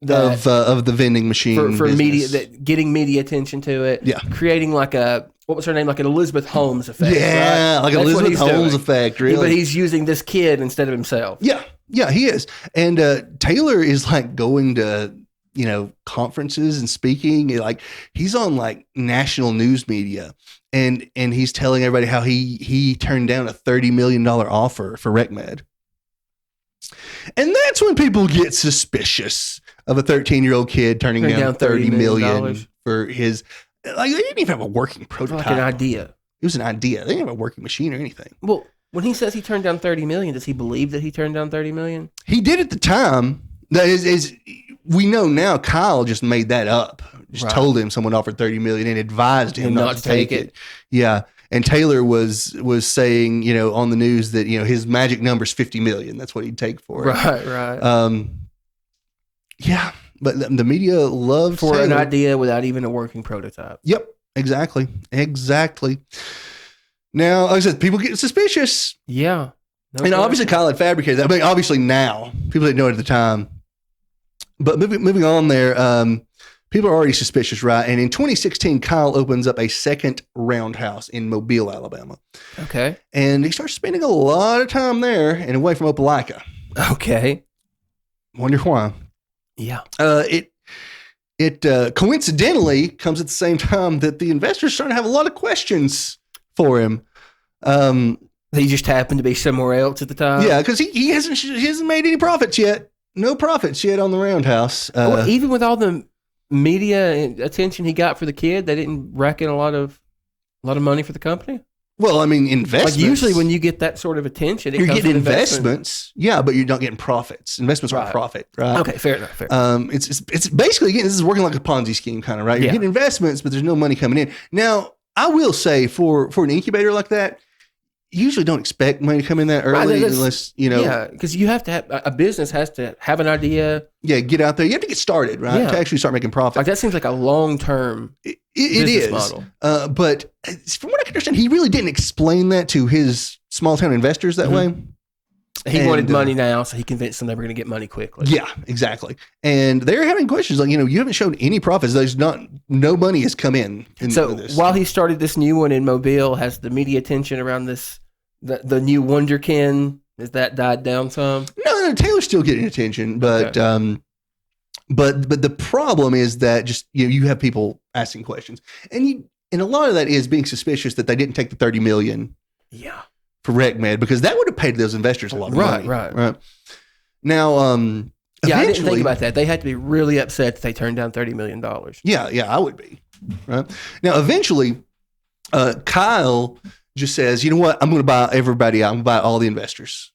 of the vending machine for media, getting media attention to it. Yeah, creating like what was her name, like an Elizabeth Holmes effect. Yeah, right? like an Elizabeth Holmes effect. Really, but he's using this kid instead of himself. Yeah, he is. And Taylor is like going to conferences and speaking. Like he's on like national news media, and he's telling everybody how he turned down a $30 million offer for RecMed. And that's when people get suspicious of a 13-year-old kid turning down $30 million for his. Like they didn't even have a working prototype. Like an idea. It was an idea. They didn't have a working machine or anything. Well, when he says he turned down $30 million, does he believe that he turned down $30 million? He did at the time. That is we know now. Kyle just made that up. Just told him someone offered $30 million and advised him not to take it. Yeah, and Taylor was saying on the news that his magic number is $50 million. That's what he'd take for it. Right. Yeah. But the media loved for Taylor. An idea without even a working prototype. Yep, exactly. Now, like I said, people get suspicious. Yeah. And obviously Kyle had fabricated that. I mean, obviously now. People didn't know it at the time. But moving on there, people are already suspicious, right? And in 2016, Kyle opens up a second roundhouse in Mobile, Alabama. Okay. And he starts spending a lot of time there and away from Opelika. Okay. Wonder why. Yeah. It coincidentally comes at the same time that the investors starting to have a lot of questions for him. He just happened to be somewhere else at the time. Yeah, because he hasn't made any profits yet. No profits yet on the roundhouse. Even with all the media attention he got for the kid, they didn't reckon a lot of money for the company. Well, I mean, investments. Like usually when you get that sort of attention, you're getting investments. Yeah, but you're not getting profits. Investments are profit, right? Okay, fair enough. It's basically, again, this is working like a Ponzi scheme kind of, right? You're getting investments, but there's no money coming in. Now, I will say for an incubator like that, you usually don't expect money to come in that early unless, Yeah, because you have to have, a business has to have an idea. Yeah, get out there. You have to get started, right? Yeah. To actually start making profit. Like that seems like a long-term business model. But from what I can understand, he really didn't explain that to his small-town investors that way. He wanted money now, so he convinced them they were going to get money quickly. Yeah, exactly. And they're having questions like, you haven't shown any profits. No money has come in. So while he started this new one in Mobile, has the media attention around this, the new Wonderkin, has that died down some? No, Taylor's still getting attention, but but the problem is that just you have people asking questions, and a lot of that is being suspicious that they didn't take the $30 million. Yeah. For RecMed, because that would have paid those investors a lot of money. Right. Now, I didn't think about that. They had to be really upset that they turned down $30 million. Yeah, I would be. Right. Now, eventually, Kyle just says, you know what? I'm going to buy everybody out. I'm going to buy all the investors.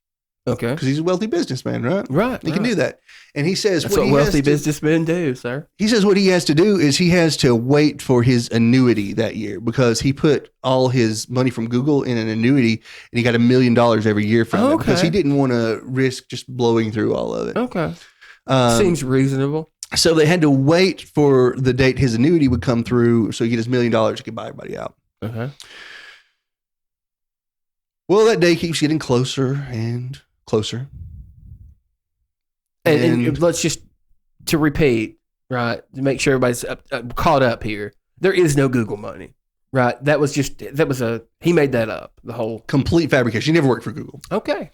Okay. Because he's a wealthy businessman, right? Right. He can do that. And he says, that's what wealthy businessmen do, sir. He says what he has to do is he has to wait for his annuity that year because he put all his money from Google in an annuity and he got $1 million every year from it because he didn't want to risk just blowing through all of it. Okay. Seems reasonable. So they had to wait for the date his annuity would come through so he get his $1 million, he could buy everybody out. Okay. Well, that day keeps getting closer and closer. And let's just, to repeat, right, to make sure everybody's caught up here, there is no Google money, right? He made that up, the whole. Complete fabrication. He never worked for Google. Okay.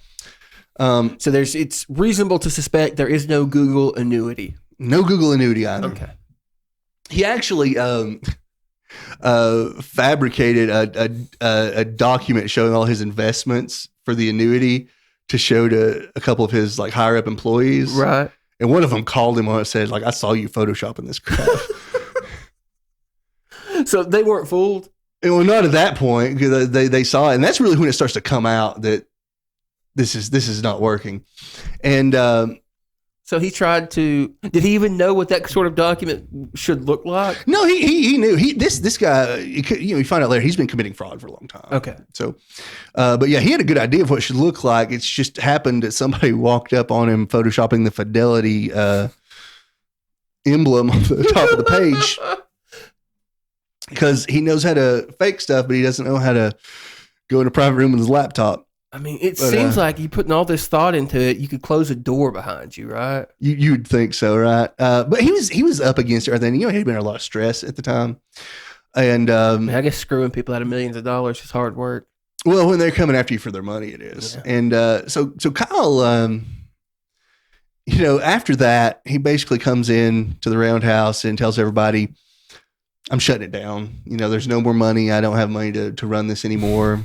So it's reasonable to suspect there is no Google annuity. No Google annuity either. Okay. He actually fabricated a document showing all his investments for the annuity to show to a couple of his like higher up employees. Right. And one of them called him on it and said, like, I saw you photoshopping this crap. So they weren't fooled? Well, not at that point because they saw it. And that's really when it starts to come out that this is not working. And so he tried to. Did he even know what that sort of document should look like? No, he knew. This guy. You find out later he's been committing fraud for a long time. Okay. So, but yeah, he had a good idea of what it should look like. It's just happened that somebody walked up on him photoshopping the Fidelity emblem on the top of the page because he knows how to fake stuff, but he doesn't know how to go in a private room with his laptop. I mean, it seems like you putting all this thought into it. You could close a door behind you, right? You'd think so, right? But he was up against everything. You know, he'd been under a lot of stress at the time, and I guess screwing people out of millions of dollars is hard work. Well, when they're coming after you for their money, it is. Yeah. And so Kyle, you know, after that, he basically comes in to the roundhouse and tells everybody, "I'm shutting it down. You know, there's no more money. I don't have money to run this anymore."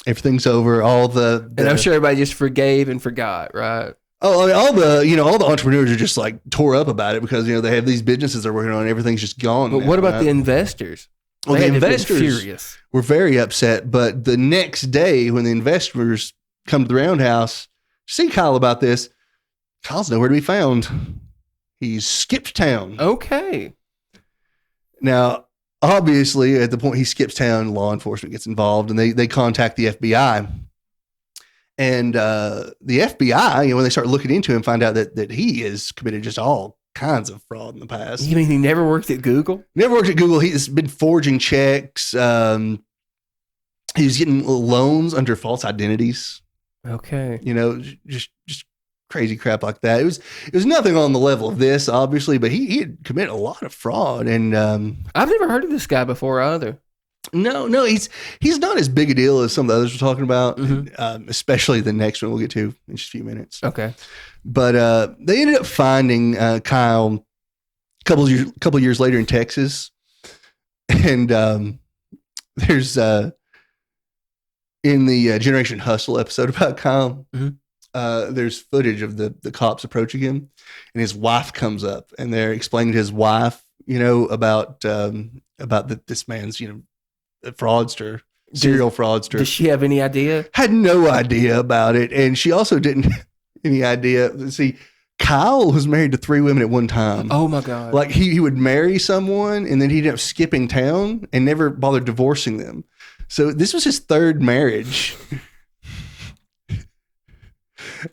Everything's over. And I'm sure everybody just forgave and forgot, right? Oh, I mean, all the entrepreneurs are just like tore up about it because, you know, they have these businesses they're working on and everything's just gone. But what about the investors? Well, the investors were very upset. But the next day when the investors come to the roundhouse to see Kyle about this, Kyle's nowhere to be found. He's skipped town. Okay. Now, obviously, at the point he skips town, law enforcement gets involved and they contact the FBI. And the FBI, you know, when they start looking into him, find out that he has committed just all kinds of fraud in the past. You mean he never worked at Google? Never worked at Google. He's been forging checks. He was getting loans under false identities. Okay. You know, just crazy crap like that. It was nothing on the level of this, obviously, but he had committed a lot of fraud. And I've never heard of this guy before either. No, he's not as big a deal as some of the others we're talking about, especially the next one we'll get to in just a few minutes. Okay. But they ended up finding Kyle a couple years later in Texas. And there's in the Generation Hustle episode about Kyle, there's footage of the cops approaching him, and his wife comes up, and they're explaining to his wife, you know, about this man's, you know, a fraudster, serial fraudster. Does she have any idea? Had no idea about it, and she also didn't have any idea. See, Kyle was married to 3 women at one time. Oh my God! Like he would marry someone, and then he'd end up skipping town and never bothered divorcing them. So this was his 3rd marriage.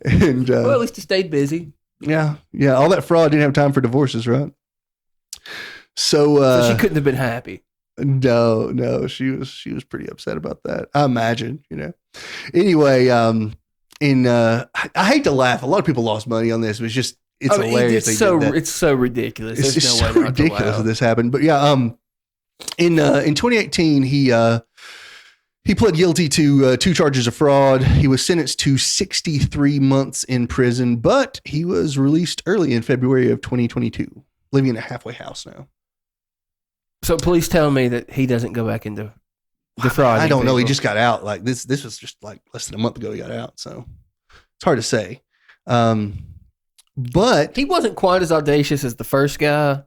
And well, at least he stayed busy. Yeah. All that fraud, didn't have time for divorces, right? So she couldn't have been happy. No, she was pretty upset about that. I imagine, you know. Anyway, I hate to laugh. A lot of people lost money on this. It's hilarious. It's so ridiculous. It's just so ridiculous that this happened. But yeah, in 2018, he pled guilty to 2 charges of fraud. He was sentenced to 63 months in prison, but he was released early in February of 2022, living in a halfway house now. So please tell me that he doesn't go back into defrauding. I don't know. People. He just got out. Like this was just like less than a month ago he got out. So it's hard to say. But he wasn't quite as audacious as the first guy,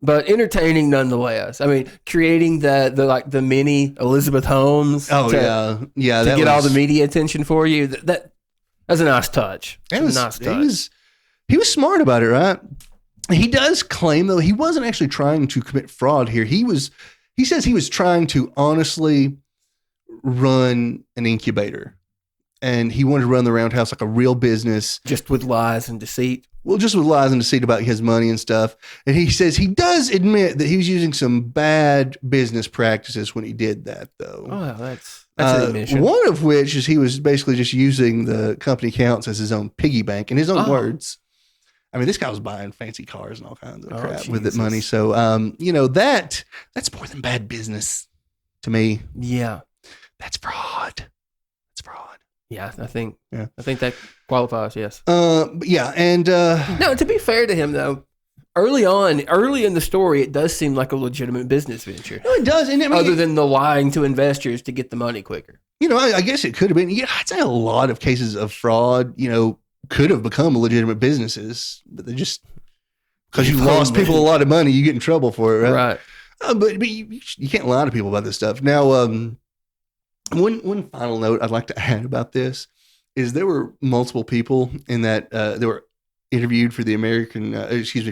but entertaining nonetheless. I mean, creating the mini Elizabeth Holmes. Oh to get all the media attention for you. That's a nice touch. He was smart about it, right? He does claim though he wasn't actually trying to commit fraud here. He says he was trying to honestly run an incubator, and he wanted to run the Roundhouse like a real business, just with lies and deceit. Well, just with lies and deceit about his money and stuff. And he says he does admit that he was using some bad business practices when he did that, though. Oh, that's an admission. One of which is he was basically just using the company accounts as his own piggy bank, in his own words. I mean, this guy was buying fancy cars and all kinds of crap with that money. So, you know, that's more than bad business to me. Yeah. That's fraud. That's fraud. Yeah, I think that qualifies, yes. Yeah, and... no, to be fair to him, though, early in the story, it does seem like a legitimate business venture. No, it does. And I mean, other than the lying to investors to get the money quicker. You know, I guess it could have been. Yeah, I'd say a lot of cases of fraud, you know, could have become legitimate businesses, but they just... Because you lost people a lot of money, you get in trouble for it, right? Right. But you can't lie to people about this stuff. Now, one final note I'd like to add about this is there were multiple people in that they were interviewed for the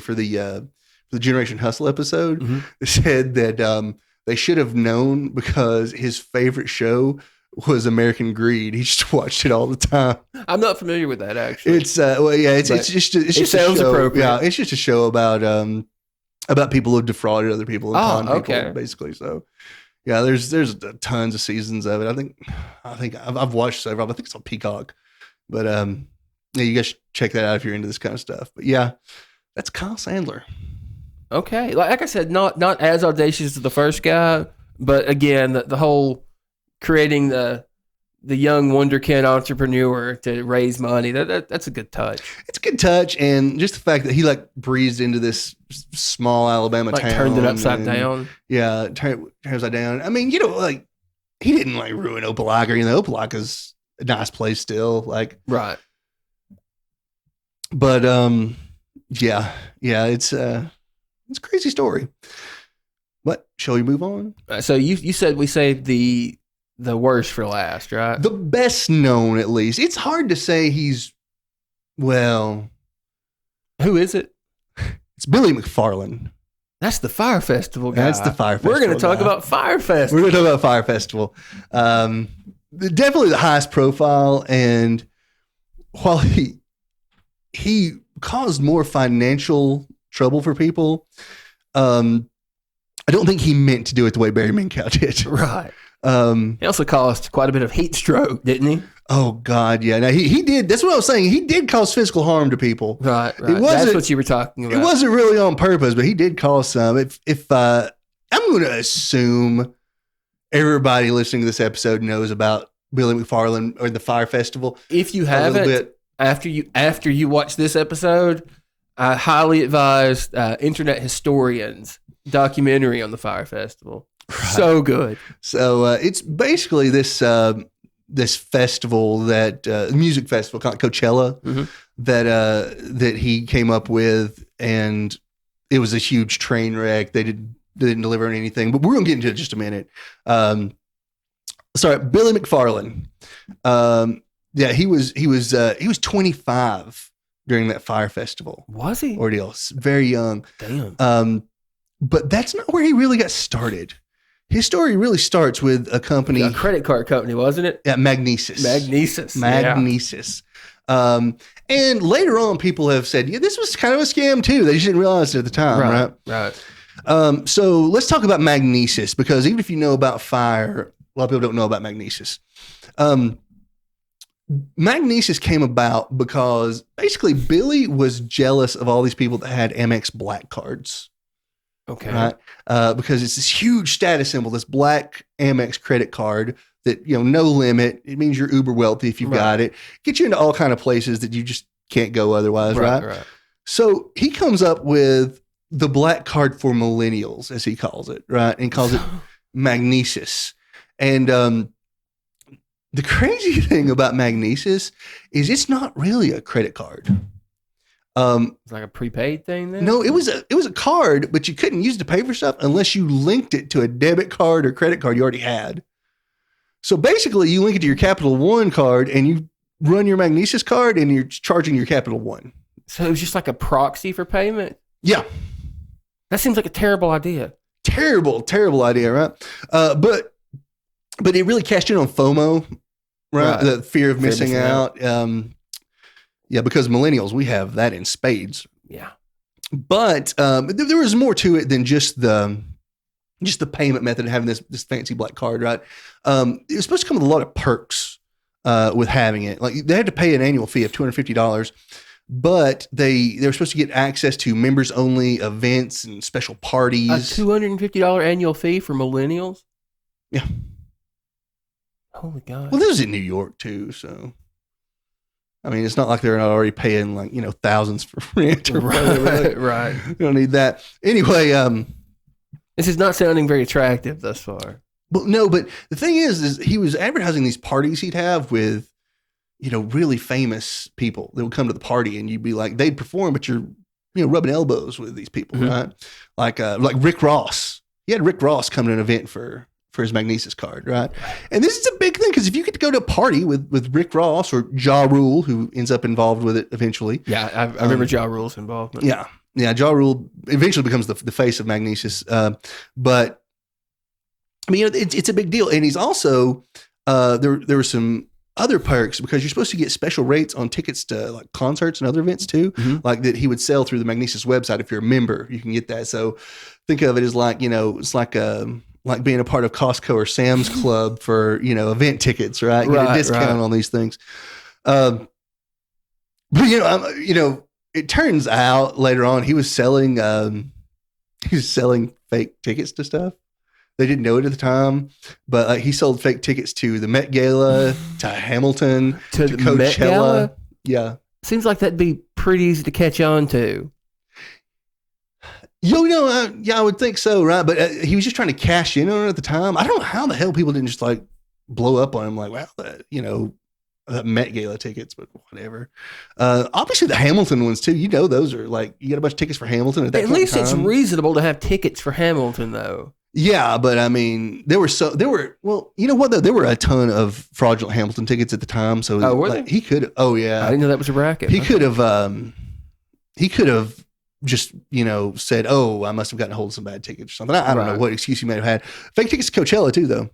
for the Generation Hustle episode. They said that they should have known because his favorite show was American Greed. He just watched it all the time. I'm not familiar with that actually. It's just a show. Appropriate. Yeah, it's just a show about people who defrauded other people and con people, basically. So yeah, there's tons of seasons of it. I think I've watched several. I think it's on Peacock. But yeah, you guys should check that out if you're into this kind of stuff. But yeah, that's Kyle Sandler. Okay, like I said, not as audacious as the first guy, but again, the whole creating the young wonderkid entrepreneur to raise money, that's a good touch. It's a good touch, and just the fact that he like breezed into this small Alabama town, turned it upside down. Yeah, turned upside down. I mean, like he didn't like ruin Opelika. Opelika's a nice place still, like right. But yeah, it's a crazy story. But shall we move on? So you said we saved the worst for last, right? The best known, at least. It's hard to say he's, well... Who is it? It's Billy McFarlane. That's the Fire Festival guy. That's the Fire Festival. We're going to talk about Fire Festival. We're going to talk about Fire Festival. Definitely the highest profile, and while he caused more financial trouble for people, I don't think he meant to do it the way Barry Minkow did. Right. He also caused quite a bit of heat stroke, didn't he? Oh God, yeah. Now he did. That's what I was saying. He did cause physical harm to people. Right. That's what you were talking about. It wasn't really on purpose, but he did cause some. If I'm going to assume everybody listening to this episode knows about Billy McFarlane or the Fire Festival. If you haven't, after you watch this episode, I highly advise Internet Historians documentary on the Fire Festival. Right. So good. So it's basically this festival that music festival called Coachella that he came up with, and it was a huge train wreck. They didn't deliver anything, but we're gonna get into it in just a minute. Sorry, Billy McFarlane. Yeah, he was 25 during that Fire Festival. Was he? Ordeal. Very young. Damn. But that's not where he really got started. His story really starts with a company. A credit card company, wasn't it? Yeah, Magnesis. Yeah. And later on, people have said, yeah, this was kind of a scam too. They just didn't realize it at the time, right? So let's talk about Magnesis, because even if you know about fire, a lot of people don't know about Magnesis. Magnesis came about because basically Billy was jealous of all these people that had Amex Black cards. Okay. Right? Because it's this huge status symbol, this black Amex credit card that, no limit. It means you're uber wealthy if you've got it. Get you into all kind of places that you just can't go otherwise, right? So he comes up with the black card for millennials, as he calls it, right? And calls it Magnesis. And the crazy thing about Magnesis is it's not really a credit card. It's like a prepaid thing then? No, it was a card, but you couldn't use it to pay for stuff unless you linked it to a debit card or credit card you already had. So basically you link it to your Capital One card and you run your Magnesis card and you're charging your Capital One. So it was just like a proxy for payment? Yeah. That seems like a terrible idea. Terrible idea, right? But it really cashed in on FOMO, right? The fear of missing out. Yeah, because millennials, we have that in spades. Yeah. But there was more to it than just the payment method of having this fancy black card, right? It was supposed to come with a lot of perks with having it. Like they had to pay an annual fee of $250, but they were supposed to get access to members only events and special parties. A $250 annual fee for millennials? Yeah. Holy God. Well, this is in New York too, so. I mean, it's not like they're not already paying thousands for rent or whatever. Right. You don't need that. Anyway, this is not sounding very attractive thus far. But no, but the thing is he was advertising these parties he'd have with, really famous people that would come to the party, and you'd be like, they'd perform, but you're, rubbing elbows with these people, right? Like Rick Ross. He had Rick Ross come to an event for his Magnesis card, right? And this is a big thing, because if you get to go to a party with Rick Ross or Ja Rule, who ends up involved with it eventually. Yeah, I remember Ja Rule's involvement. Yeah, Ja Rule eventually becomes the face of Magnesis. But, I mean, it's a big deal. And he's also there were some other perks because you're supposed to get special rates on tickets to like concerts and other events too, like that he would sell through the Magnesis website. If you're a member, you can get that. So think of it as like, it's like being a part of Costco or Sam's Club for, event tickets, right? Get a discount on these things. But it turns out later on he was selling fake tickets to stuff. They didn't know it at the time, but he sold fake tickets to the Met Gala, to Hamilton, to Coachella. Met Gala? Yeah. Seems like that'd be pretty easy to catch on to. Yeah, I would think so, right? But he was just trying to cash in on it at the time. I don't know how the hell people didn't just like blow up on him like, wow, Met Gala tickets, but whatever. Obviously the Hamilton ones too. Those are like, you got a bunch of tickets for Hamilton at that point in time. At least it's reasonable to have tickets for Hamilton though. Yeah, but I mean, there were you know what though? There were a ton of fraudulent Hamilton tickets at the time. So he could, yeah. I didn't know that was a racket. He could have just, said, oh, I must have gotten a hold of some bad tickets or something. I don't know what excuse he may have had. Fake tickets to Coachella too though.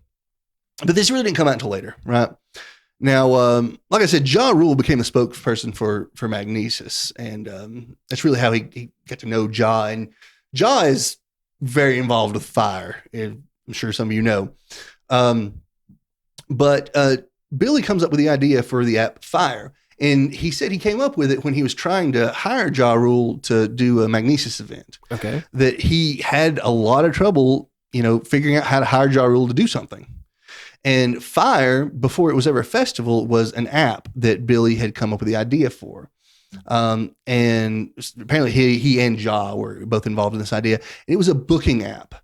But this really didn't come out until later, right? Now, like I said, Ja Rule became the spokesperson for Magnesis, and that's really how he got to know Ja. And Ja is very involved with fire. I'm sure some of you know. But Billy comes up with the idea for the app Fire, and he said he came up with it when he was trying to hire Ja Rule to do a Magnesis event. Okay. That he had a lot of trouble, figuring out how to hire Ja Rule to do something. And Fire, before it was ever a festival, was an app that Billy had come up with the idea for. And apparently he and Ja were both involved in this idea. And it was a booking app,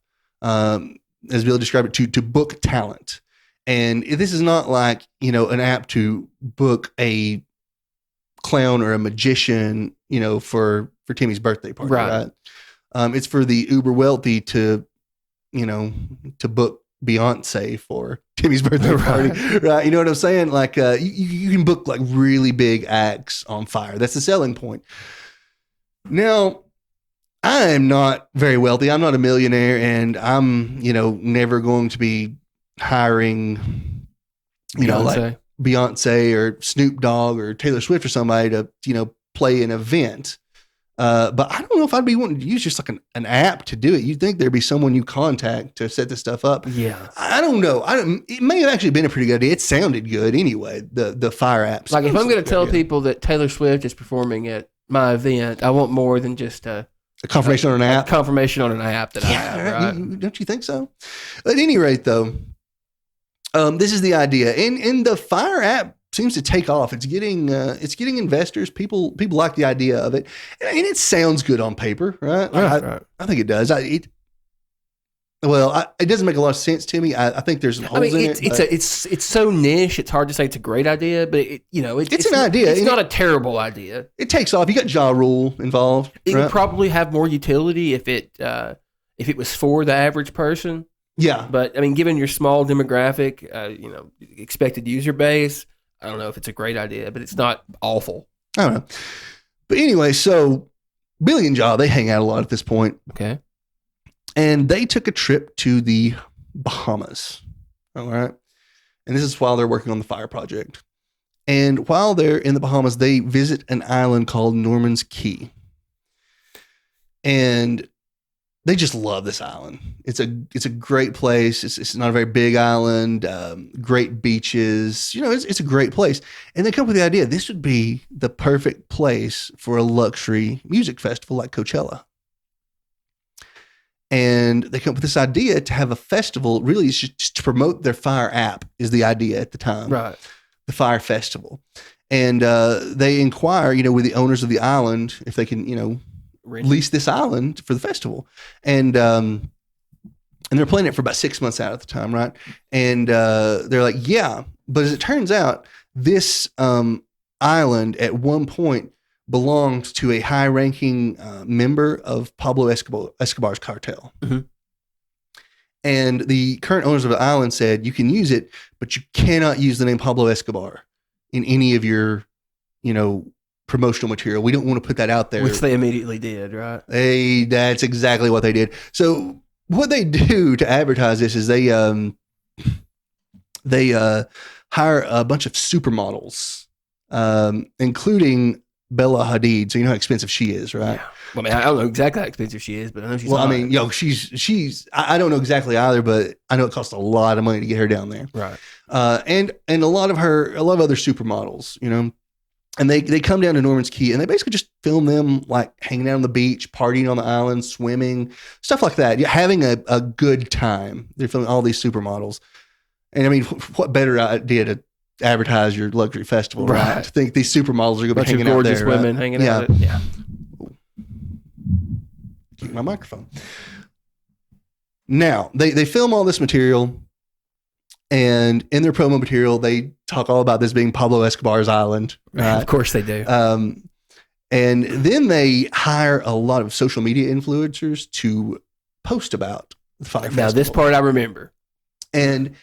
as Billy described it, to book talent. And this is not like, an app to book a clown or a magician, for Timmy's birthday party, right? It's for the uber wealthy to book Beyonce for Timmy's birthday party, right? You know what I'm saying? Like, you can book like really big acts on Fire. That's the selling point. Now, I am not very wealthy. I'm not a millionaire, and I'm, never going to be hiring, like Beyonce or Snoop Dogg or Taylor Swift or somebody to, play an event. But I don't know if I'd be wanting to use just like an app to do it. You'd think there'd be someone you contact to set this stuff up. Yeah. I don't know. It may have actually been a pretty good idea. It sounded good anyway, the Fire apps. Like if I'm going to tell people that Taylor Swift is performing at my event, I want more than just a confirmation on an app. A confirmation on an app that I have, right? Don't you think so? At any rate, though, this is the idea. And the Fire app seems to take off. It's getting investors. People like the idea of it, and it sounds good on paper, right? I think it does. It doesn't make a lot of sense to me. I think there's some holes in it. It's so niche. It's hard to say it's a great idea, but it's an idea. It's not a terrible idea. It takes off. You got Ja Rule involved. It would probably have more utility if it was for the average person. Yeah, but I mean, given your small demographic, expected user base, I don't know if it's a great idea, but it's not awful. I don't know. But anyway, so Billy and Ja, they hang out a lot at this point. Okay. And they took a trip to the Bahamas. All right. And this is while they're working on the Fire project. And while they're in the Bahamas, they visit an island called Norman's Key. And they just love this island. It's a great place. It's not a very big island. Great beaches. It's a great place. And they come up with the idea this would be the perfect place for a luxury music festival like Coachella. And they come up with this idea to have a festival. Really, it's just to promote their Fire app is the idea at the time. Right. The Fire Festival. And they inquire, with the owners of the island if they can, lease this island for the festival. And they're planning it for about 6 months out at the time, right? And they're like, yeah. But as it turns out, this island at one point belonged to a high-ranking member of Pablo Escobar's cartel. Mm-hmm. And the current owners of the island said, you can use it, but you cannot use the name Pablo Escobar in any of your, promotional material. We don't want to put that out there. Which they immediately did, right? That's exactly what they did. So what they do to advertise this is they they hire a bunch of supermodels, including Bella Hadid. So you know how expensive she is, right? Yeah. Well, I mean, I don't know exactly how expensive she is, but I know she's. Well, hot. I mean, she's. I don't know exactly either, but I know it costs a lot of money to get her down there. Right. And a lot of other supermodels, and they come down to Norman's Key and they basically just film them like hanging out on the beach, partying on the island, swimming, stuff like that. Yeah, having a good time. They're filming all these supermodels. And I mean, what better idea to advertise your luxury festival, right? To think these supermodels are going to be hanging out there. Gorgeous women hanging out. Yeah. Keep my microphone. Now, they film all this material. And in their promo material, they talk all about this being Pablo Escobar's island. Right? Of course they do. And then they hire a lot of social media influencers to post about the Fire Festival. Now, this part I remember. And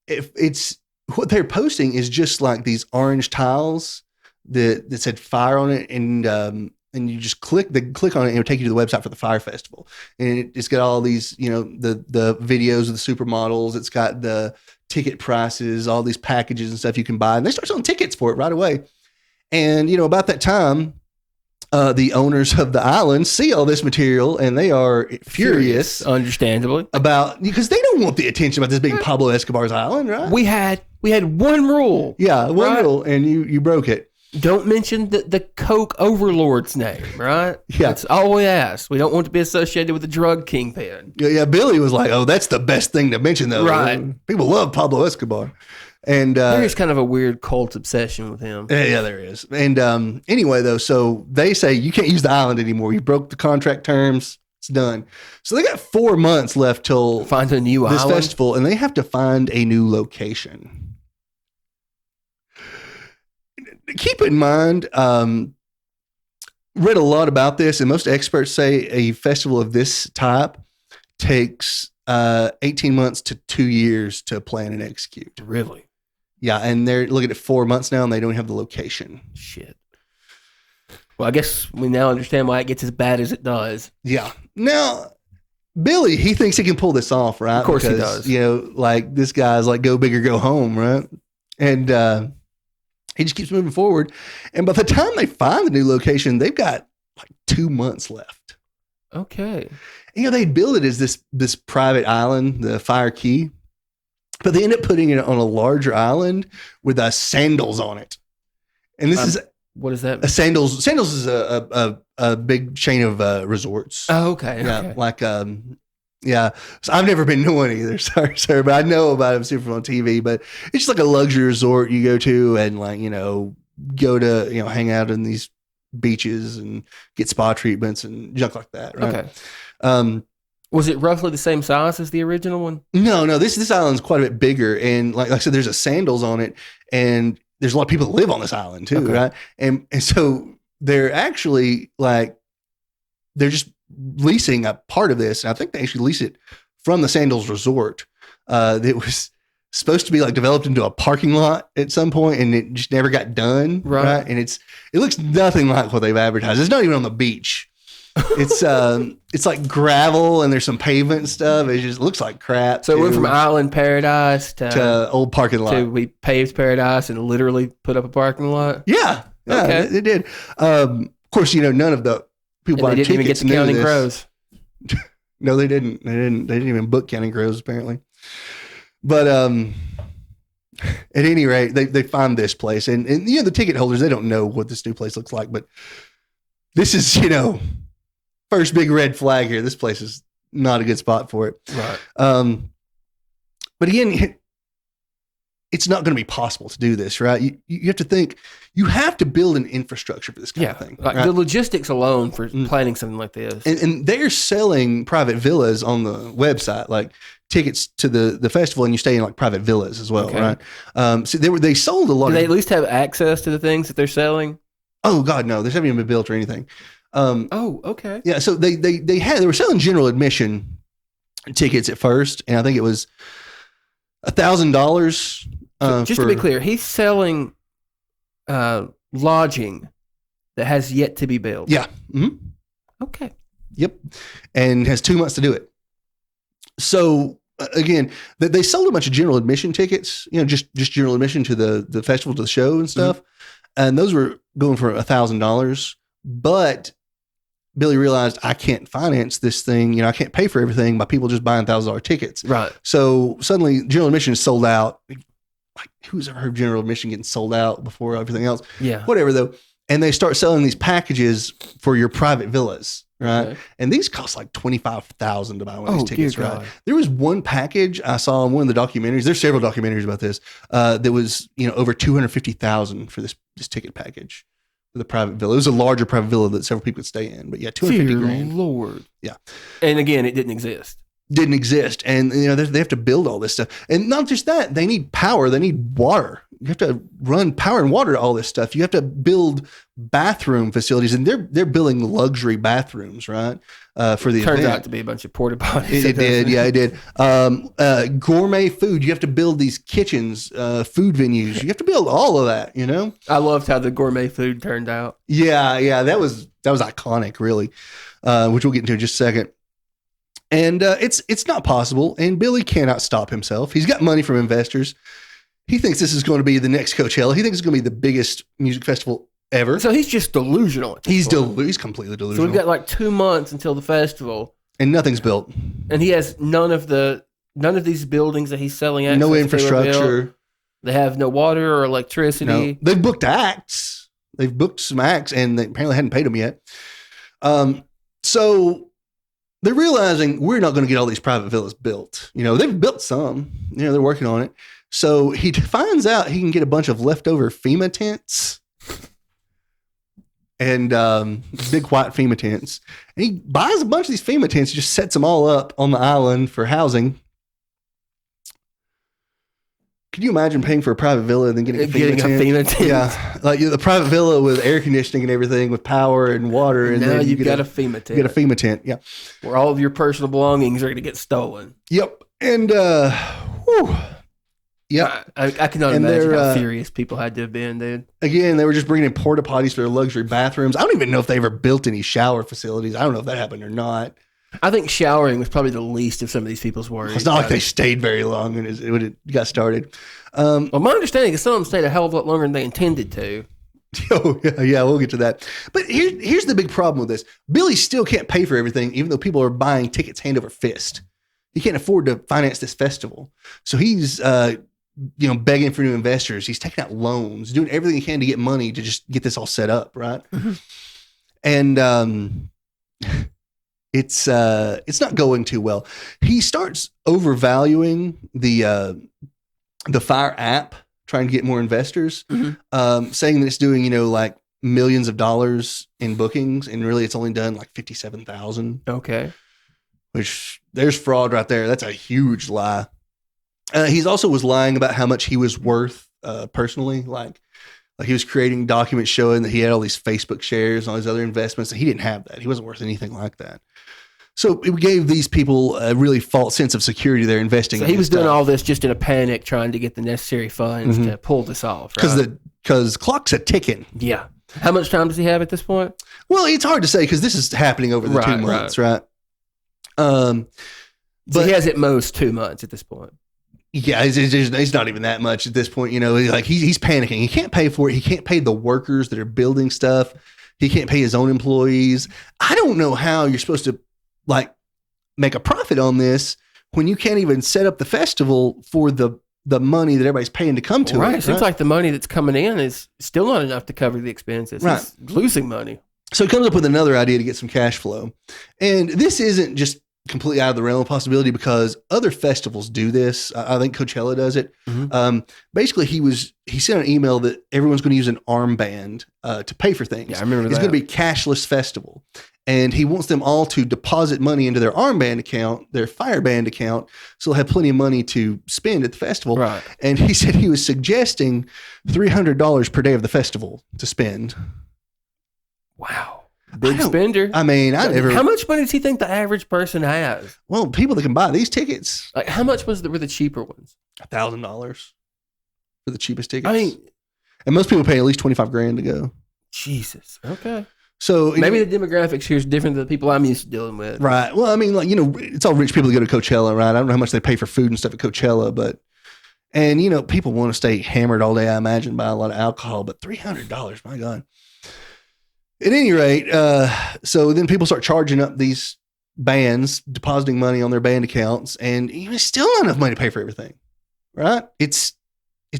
if it's what they're posting is just like these orange tiles that said fire on it. And you just click on it and it'll take you to the website for the Fire Festival. And it's got all these, the videos of the supermodels. It's got the ticket prices, all these packages and stuff you can buy. And they start selling tickets for it right away. And, about that time, the owners of the island see all this material and they are furious. Understandably. Because they don't want the attention about this being Pablo Escobar's island, right? We had one rule. Yeah, one rule, and you broke it. Don't mention the Coke overlord's name, right? Yeah. That's all we ask. We don't want to be associated with the drug kingpin. Yeah, Billy was like, oh, that's the best thing to mention, though. Right. People love Pablo Escobar. And there is kind of a weird cult obsession with him. Yeah, there is. And anyway, though, so they say you can't use the island anymore. You broke the contract terms. It's done. So they got 4 months left till find a new this island festival, and they have to find a new location. Keep in mind, read a lot about this, and most experts say a festival of this type takes 18 months to 2 years to plan and execute. Really? Yeah, and they're looking at 4 months now, and they don't have the location. Shit. Well, I guess we now understand why it gets as bad as it does. Yeah. Now, Billy, he thinks he can pull this off, right? Of course he does. Like this guy's like go big or go home, right? And he just keeps moving forward. And by the time they find the new location, they've got like 2 months left. Okay. They'd build it as this private island, the Fire Key, but they end up putting it on a larger island with sandals on it. And this is what is that? Sandals. Sandals is a big chain of resorts. Oh, okay. Yeah, okay. like yeah. So I've never been to one either. Sorry, sir, but I know about them super on TV. But it's just like a luxury resort you go to and go to hang out in these beaches and get spa treatments and junk like that. Right? Okay. Was it roughly the same size as the original one? No. This island's quite a bit bigger, and like I said, there's a sandals on it, and there's a lot of people that live on this island too, okay. right? And so they're actually they're just leasing a part of this, and I think they actually lease it from the Sandals Resort. That was supposed to be developed into a parking lot at some point, and it just never got done. Right? And it looks nothing like what they've advertised. It's not even on the beach. It's like gravel and there's some pavement and stuff. It just looks like crap. So it went from island paradise to old parking lot. We paved paradise and literally put up a parking lot. Yeah, okay. It did. Of course, none of the people buying tickets even get to Counting Crows. No, they didn't. They didn't even book Counting Crows apparently. But at any rate, they find this place, and the ticket holders, they don't know what this new place looks like, but this is first big red flag here. This place is not a good spot for it. Right. But again, it's not going to be possible to do this, right? You have to think, you have to build an infrastructure for this kind of thing. Like right? the logistics alone for planning something like this. And they're selling private villas on the website, like tickets to the festival, and you stay in private villas as well, right? So they sold a lot. Do they at least have access to the things that they're selling? Oh God, no, they haven't even been built or anything. Okay. Yeah, so they were selling general admission tickets at first, and I think it was $1,000. Just to be clear, he's selling lodging that has yet to be built. Yeah. Mm-hmm. Okay. Yep. And has 2 months to do it. So again, they sold a bunch of general admission tickets, just general admission to the festival, to the show and stuff. And those were going for $1,000. But Billy realized, I can't finance this thing. I can't pay for everything by people just buying $1,000 tickets. Right. So suddenly general admission is sold out. Like, who's ever heard of general admission getting sold out before everything else? Yeah. Whatever though. And they start selling these packages for your private villas. Right. Okay. And these cost like $25,000 to buy one of these tickets. Dear Right. God. There was one package I saw in one of the documentaries. There's several documentaries about this. That was, over $250,000 for this ticket package for the private villa. It was a larger private villa that several people could stay in. But yeah, $250,000. Lord. Yeah. And again, it didn't exist. Didn't exist. And, they have to build all this stuff. And not just that, they need power. They need water. You have to run power and water to all this stuff. You have to build bathroom facilities, and they're building luxury bathrooms, right? For the Turns event. out to be a bunch of porta potties. It did. Yeah, it did. Gourmet food. You have to build these kitchens, food venues. You have to build all of that, I loved how the gourmet food turned out. Yeah. That was iconic, really, which we'll get into in just a second. And it's not possible. And Billy cannot stop himself. He's got money from investors. He thinks this is going to be the next Coachella. He thinks it's going to be the biggest music festival ever. So he's just delusional. He's completely delusional. So we've got like 2 months until the festival, and nothing's built. and he has none of these buildings that he's selling. No access to are infrastructure. built. They have no water or electricity. No. They've booked acts. They've booked some acts, and they apparently hadn't paid them yet. So they're realizing we're not going to get all these private villas built. They've built some. They're working on it. So he finds out he can get a bunch of leftover FEMA tents and big white FEMA tents. And he buys a bunch of these FEMA tents, just sets them all up on the island for housing. Could you imagine paying for a private villa and then getting a FEMA tent? Yeah, like the private villa with air conditioning and everything, with power and water. And now then you've got a FEMA tent. You get a FEMA tent, yeah. Where all of your personal belongings are going to get stolen. Yep. And, yeah, I cannot imagine how furious people had to have been, dude. Again, they were just bringing in porta potties for their luxury bathrooms. I don't even know if they ever built any shower facilities. I don't know if that happened or not. I think showering was probably the least of some of these people's worries. It's not like they stayed very long and it got started. Well, my understanding is some of them stayed a hell of a lot longer than they intended to. Oh, yeah, we'll get to that. But here's the big problem with this. Billy still can't pay for everything, even though people are buying tickets hand over fist. He can't afford to finance this festival. So he's begging for new investors. He's taking out loans, doing everything he can to get money to just get this all set up, right? Mm-hmm. And it's not going too well. He starts overvaluing the Fire app, trying to get more investors, saying that it's doing like millions of dollars in bookings, and really it's only done like 57,000. Okay, which there's fraud right there. That's a huge lie. He's also was lying about how much he was worth personally. Like he was creating documents showing that he had all these Facebook shares and all these other investments. And he didn't have that. He wasn't worth anything like that. So it gave these people a really false sense of security they're investing in. So he was doing all this just in a panic, trying to get the necessary funds to pull this off, right? Because clock's a ticking. Yeah. How much time does he have at this point? Well, it's hard to say because this is happening over the 2 months, right? So he has at most 2 months at this point. Yeah, he's not even that much at this point. He's panicking. He can't pay for it. He can't pay the workers that are building stuff. He can't pay his own employees. I don't know how you're supposed to make a profit on this when you can't even set up the festival for the money that everybody's paying to come to it. Right. It seems like the money that's coming in is still not enough to cover the expenses. Right. He's losing money. So he comes up with another idea to get some cash flow. And this isn't just completely out of the realm of possibility because other festivals do this. I think Coachella does it. Mm-hmm. Basically, he sent an email that everyone's going to use an armband to pay for things. Yeah, I remember that. It's going to be a cashless festival. And he wants them all to deposit money into their armband account, their Fireband account, so they'll have plenty of money to spend at the festival. Right. And he said he was suggesting $300 per day of the festival to spend. Wow. Big spender. I mean, How much money does he think the average person has? Well, people that can buy these tickets. Like, how much were the cheaper ones? $1,000 for the cheapest tickets. I mean, and most people pay at least $25,000 to go. Jesus. Okay. So maybe the demographics here is different than the people I'm used to dealing with. Right. Well, I mean, like, it's all rich people that go to Coachella, right? I don't know how much they pay for food and stuff at Coachella, and people want to stay hammered all day, I imagine, buy a lot of alcohol, but $300, my God. At any rate, so then people start charging up these bands, depositing money on their band accounts, and it's still not enough money to pay for everything, right? It's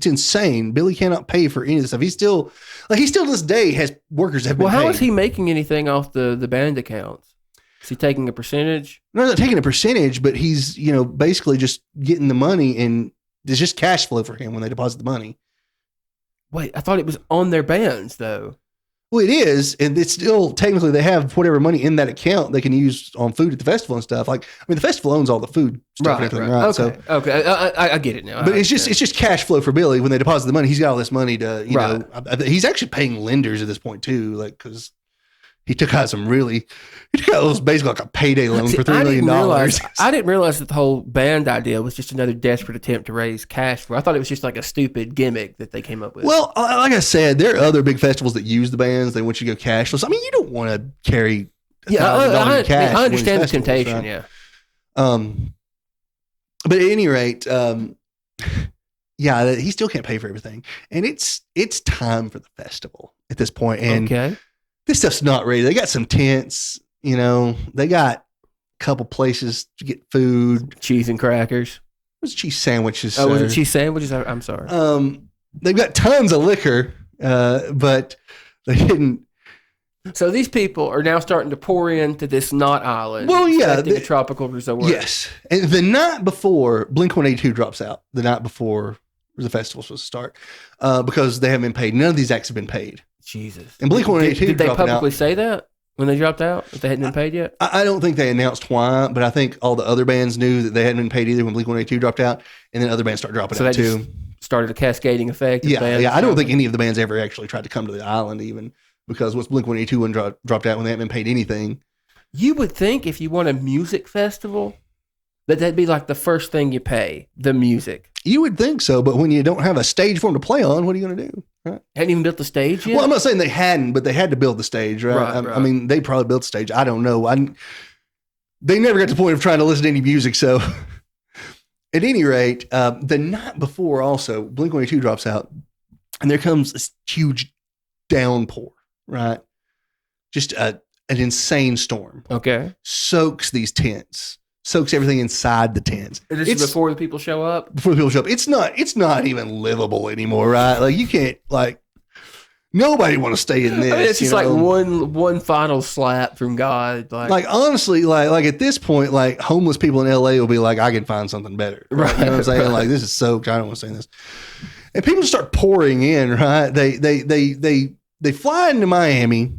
insane. Billy cannot pay for any of this stuff. He still to this day has workers that have been paid. Well, how is he making anything off the band accounts? Is he taking a percentage? No, not taking a percentage, but he's, basically just getting the money, and there's just cash flow for him when they deposit the money. Wait, I thought it was on their bands, though. Well, it is, and it's still technically they have whatever money in that account they can use on food at the festival and stuff. The festival owns all the food stuff and everything, right? Okay, I get it now. But it's just cash flow for Billy when they deposit the money. He's got all this money to, he's actually paying lenders at this point too, because he took out basically like a payday loan for $3 million. I didn't realize that the whole band idea was just another desperate attempt to raise cash flow. I thought it was just like a stupid gimmick that they came up with. Well, like I said, there are other big festivals that use the bands. They want you to go cashless. I mean, you don't want to carry $1,000 in cash. I understand the temptation, right? But at any rate, he still can't pay for everything. And it's time for the festival at this point. And this stuff's not ready. They got some tents, they got a couple places to get food. Cheese and crackers. It was cheese sandwiches. Oh, was it cheese sandwiches? I'm sorry. They've got tons of liquor, but they didn't. So these people are now starting to pour into this Knot Island. Well, yeah. A tropical resort. Yes. And the night before, Blink-182 drops out. The night before the festival's supposed to start, because they haven't been paid. None of these acts have been paid. Jesus. And Blink-182 did they publicly say that when they dropped out, that they hadn't been paid yet? I don't think they announced why, but I think all the other bands knew that they hadn't been paid either when Blink-182 dropped out, and then other bands started dropping out too. Started a cascading effect. Yeah. I don't think any of the bands ever actually tried to come to the island even, because once Blink-182 dropped out when they hadn't been paid anything. You would think if you want a music festival, that'd be like the first thing you pay, the music. You would think so, but when you don't have a stage for them to play on, what are you going to do? Right? Hadn't even built the stage yet? Well, I'm not saying they hadn't, but they had to build the stage, right? I mean, they probably built the stage. I don't know. They never got to the point of trying to listen to any music, so... At any rate, the night before also, Blink-182 drops out, and there comes this huge downpour, right? Just an insane storm. Okay. Soaks these tents. Soaks everything inside the tents. And this is before the people show up? Before the people show up. It's not even livable anymore, right? Like, you can't, nobody want to stay in this. I mean, it's just like one final slap from God. Like honestly, like at this point, like homeless people in LA will be like, I can find something better. Right? You know what I'm saying? Like, this is soaked. I don't want to stay in this. And people start pouring in, right? They fly into Miami.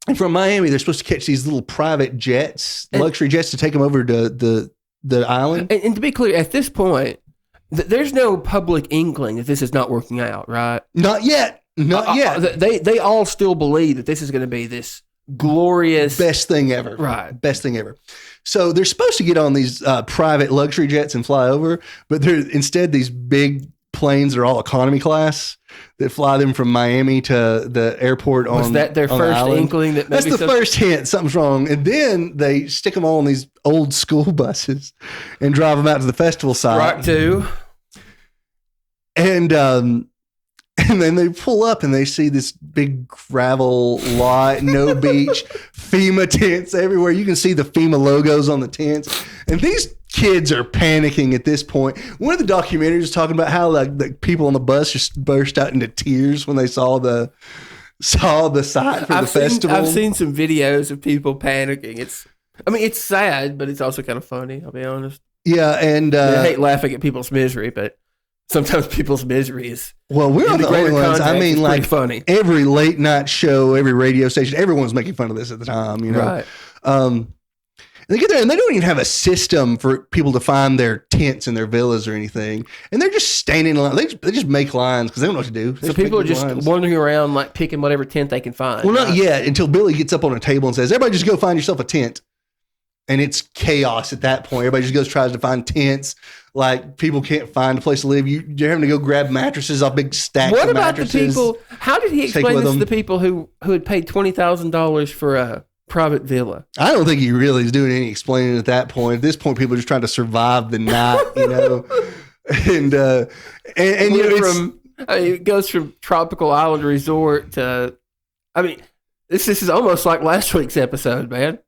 And from Miami, they're supposed to catch these little private jets, luxury jets, to take them over to the island. And to be clear, at this point, there's no public inkling that this is not working out, right? Not yet. Not yet. They all still believe that this is going to be this glorious... Best thing ever. Right. Best thing ever. So they're supposed to get on these private luxury jets and fly over, but they're instead these big planes that are all economy class that fly them from Miami to the airport. Was that their first inkling? That's the first hint. Something's wrong. And then they stick them all on these old school buses and drive them out to the festival site. Rock 2. And then they pull up and they see this big gravel lot, no beach, FEMA tents everywhere. You can see the FEMA logos on the tents. And these kids are panicking at this point. One of the documentaries was talking about how the people on the bus just burst out into tears when they saw the site for the festival. I've seen some videos of people panicking. It's sad, but it's also kind of funny, I'll be honest. Yeah, and I hate laughing at people's misery, but sometimes people's misery is... Well, we're not the only ones. I mean, like, funny. Every late night show, every radio station, everyone's making fun of this at the time, you know? Right. They get there and they don't even have a system for people to find their tents and their villas or anything. And they're just standing in line. They just make lines because they don't know what to do. So people are just wandering around, like, picking whatever tent they can find. Well, not yet, until Billy gets up on a table and says, everybody just go find yourself a tent. and it's chaos at that point. Everybody just tries to find tents. Like, people can't find a place to live. You're having to go grab mattresses off big stacks of mattresses. What about the people? How did he explain this to the people who had paid $20,000 for a private villa? I don't think he really is doing any explaining at that point. At this point, people are just trying to survive the night, and it goes from tropical island resort to, this is almost like last week's episode, man.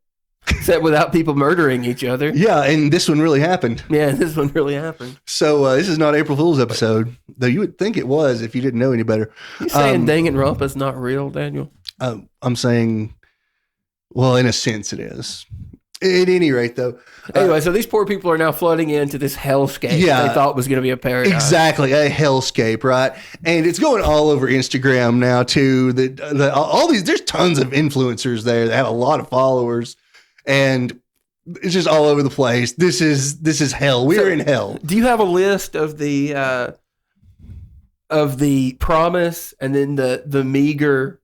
Except without people murdering each other. Yeah, and this one really happened. Yeah, this one really happened. So this is not April Fool's episode, though you would think it was if you didn't know any better. You saying Danganronpa's not real, Daniel? I'm saying, well, in a sense it is. At any rate, though. Anyway, so these poor people are now flooding into this hellscape they thought was going to be a paradise. Exactly, a hellscape, right? And it's going all over Instagram now, too. There's tons of influencers there that have a lot of followers. And it's just all over the place. This is hell. We're in hell. Do you have a list of the promise and then the meager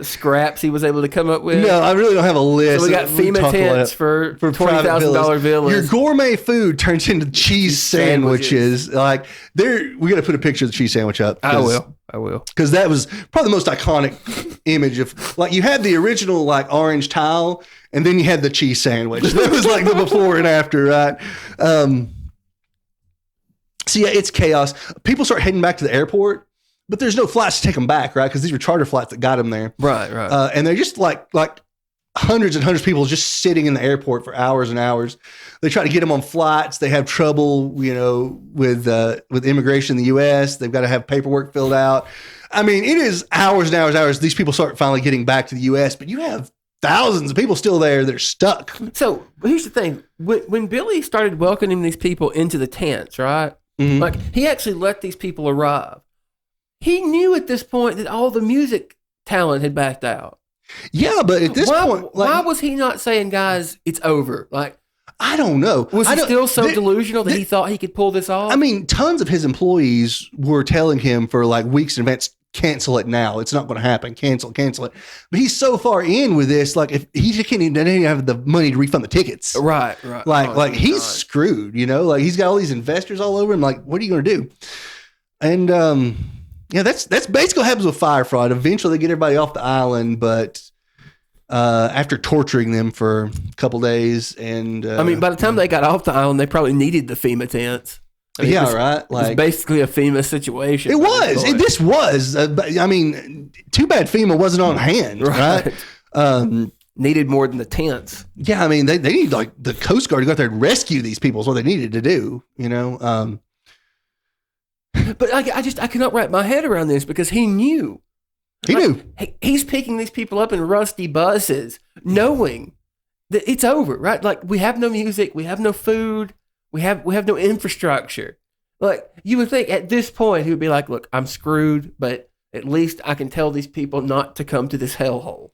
scraps he was able to come up with? No, I really don't have a list. So we got FEMA tents for $20,000 villas. Your gourmet food turns into cheese sandwiches. Like, we got to put a picture of the cheese sandwich up. I will. Because that was probably the most iconic image of, like, you had the original, like, orange tile, and then you had the cheese sandwich. That was like the before and after, right? So yeah, it's chaos. People start heading back to the airport, but there's no flights to take them back, right? Because these were charter flights that got them there. Right. And they're just like hundreds and hundreds of people just sitting in the airport for hours and hours. They try to get them on flights. They have trouble, with immigration in the U.S. They've got to have paperwork filled out. I mean, it is hours and hours and hours. These people start finally getting back to the U.S., but you have thousands of people still there that are stuck. So here's the thing. When Billy started welcoming these people into the tents, right? Mm-hmm. Like, he actually let these people arrive. He knew at this point that all the music talent had backed out. Yeah, but at this point... why was he not saying, guys, it's over? Like, I don't know. Was he still so delusional that he thought he could pull this off? I mean, tons of his employees were telling him for like weeks in advance, cancel it now. It's not going to happen. Cancel it. But he's so far in with this, like, if he just can't even have the money to refund the tickets. Right. Like he's screwed, Like, he's got all these investors all over him. Like, what are you going to do? And that's basically what happens with fire fraud. Eventually, they get everybody off the island, but after torturing them for a couple days, and by the time they got off the island, they probably needed the FEMA tents. Right. Like, it was basically a FEMA situation. It was. This was. Too bad FEMA wasn't on hand, right? Needed more than the tents. Yeah, I mean, they need, like, the Coast Guard to go out there and rescue these people is what they needed to do, But I cannot wrap my head around this because he knew. He knew. He's picking these people up in rusty buses, knowing that it's over, right? Like, we have no music, we have no food, we have no infrastructure. Like, you would think at this point he would be like, look, I'm screwed, but at least I can tell these people not to come to this hellhole.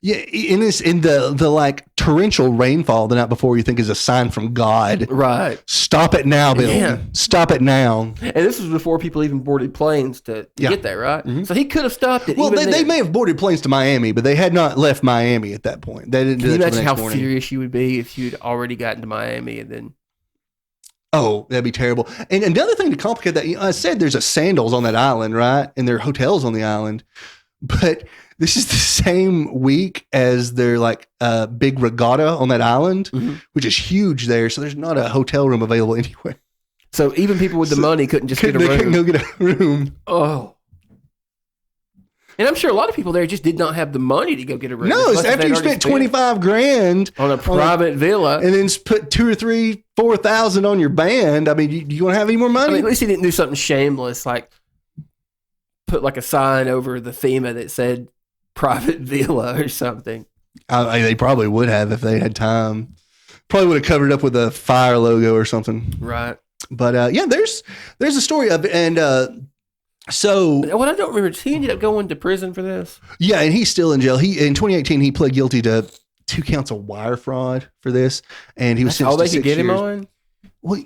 Yeah, in the like torrential rainfall the night before, you think is a sign from God. Right. Stop it now, Bill. Yeah. Stop it now. And this was before people even boarded planes to get there, right? Mm-hmm. So he could have stopped it. Well, they may have boarded planes to Miami, but they had not left Miami at that point. They didn't. Can you imagine how furious you would be if you'd already gotten to Miami and then? Oh, that'd be terrible. And another thing to complicate that, I said there's a Sandals on that island, right? And there are hotels on the island, but this is the same week as their like big regatta on that island, which is huge there. So there's not a hotel room available anywhere. So even people with the money couldn't just get a room. They couldn't go get a room. Oh. And I'm sure a lot of people there just did not have the money to go get a room. No, it's after you spent $25,000 on a private villa, and then put $2,000 or $3,000, $4,000 on your band. I mean, do you want to have any more money? I mean, at least he didn't do something shameless, like put like a sign over the FEMA that said private villa or something. They probably would have if they had time. Probably would have covered it up with a fire logo or something. Right. But there's a story of it, and. So what I don't remember is he ended up going to prison for this. Yeah, and he's still in jail. In 2018 he pled guilty to 2 counts of wire fraud for this, and he was sentenced to 6 years. All they could get him on? Well,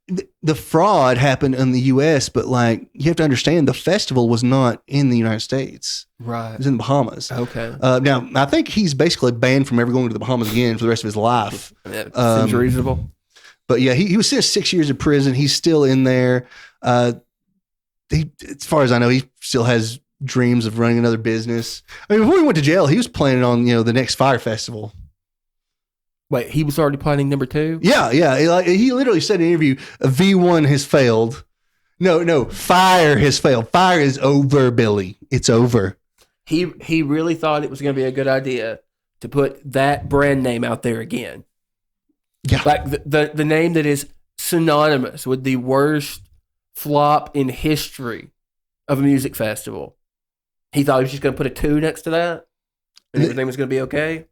the fraud happened in the U.S., but like you have to understand, the festival was not in the United States. Right. It was in the Bahamas. Okay. Now, I think he's basically banned from ever going to the Bahamas again for the rest of his life. That seems reasonable. But yeah, he was sentenced 6 years in prison. He's still in there. As far as I know, he still has dreams of running another business. I mean, before he went to jail, he was planning on the next Fire Festival. Wait, he was already planning number 2? Yeah. He literally said in an interview, V1 has failed. No, Fire has failed. Fire is over, Billy. It's over. He really thought it was going to be a good idea to put that brand name out there again. Yeah. Like the name that is synonymous with the worst flop in history of a music festival. He thought he was just going to put a 2 next to that and everything was going to be okay.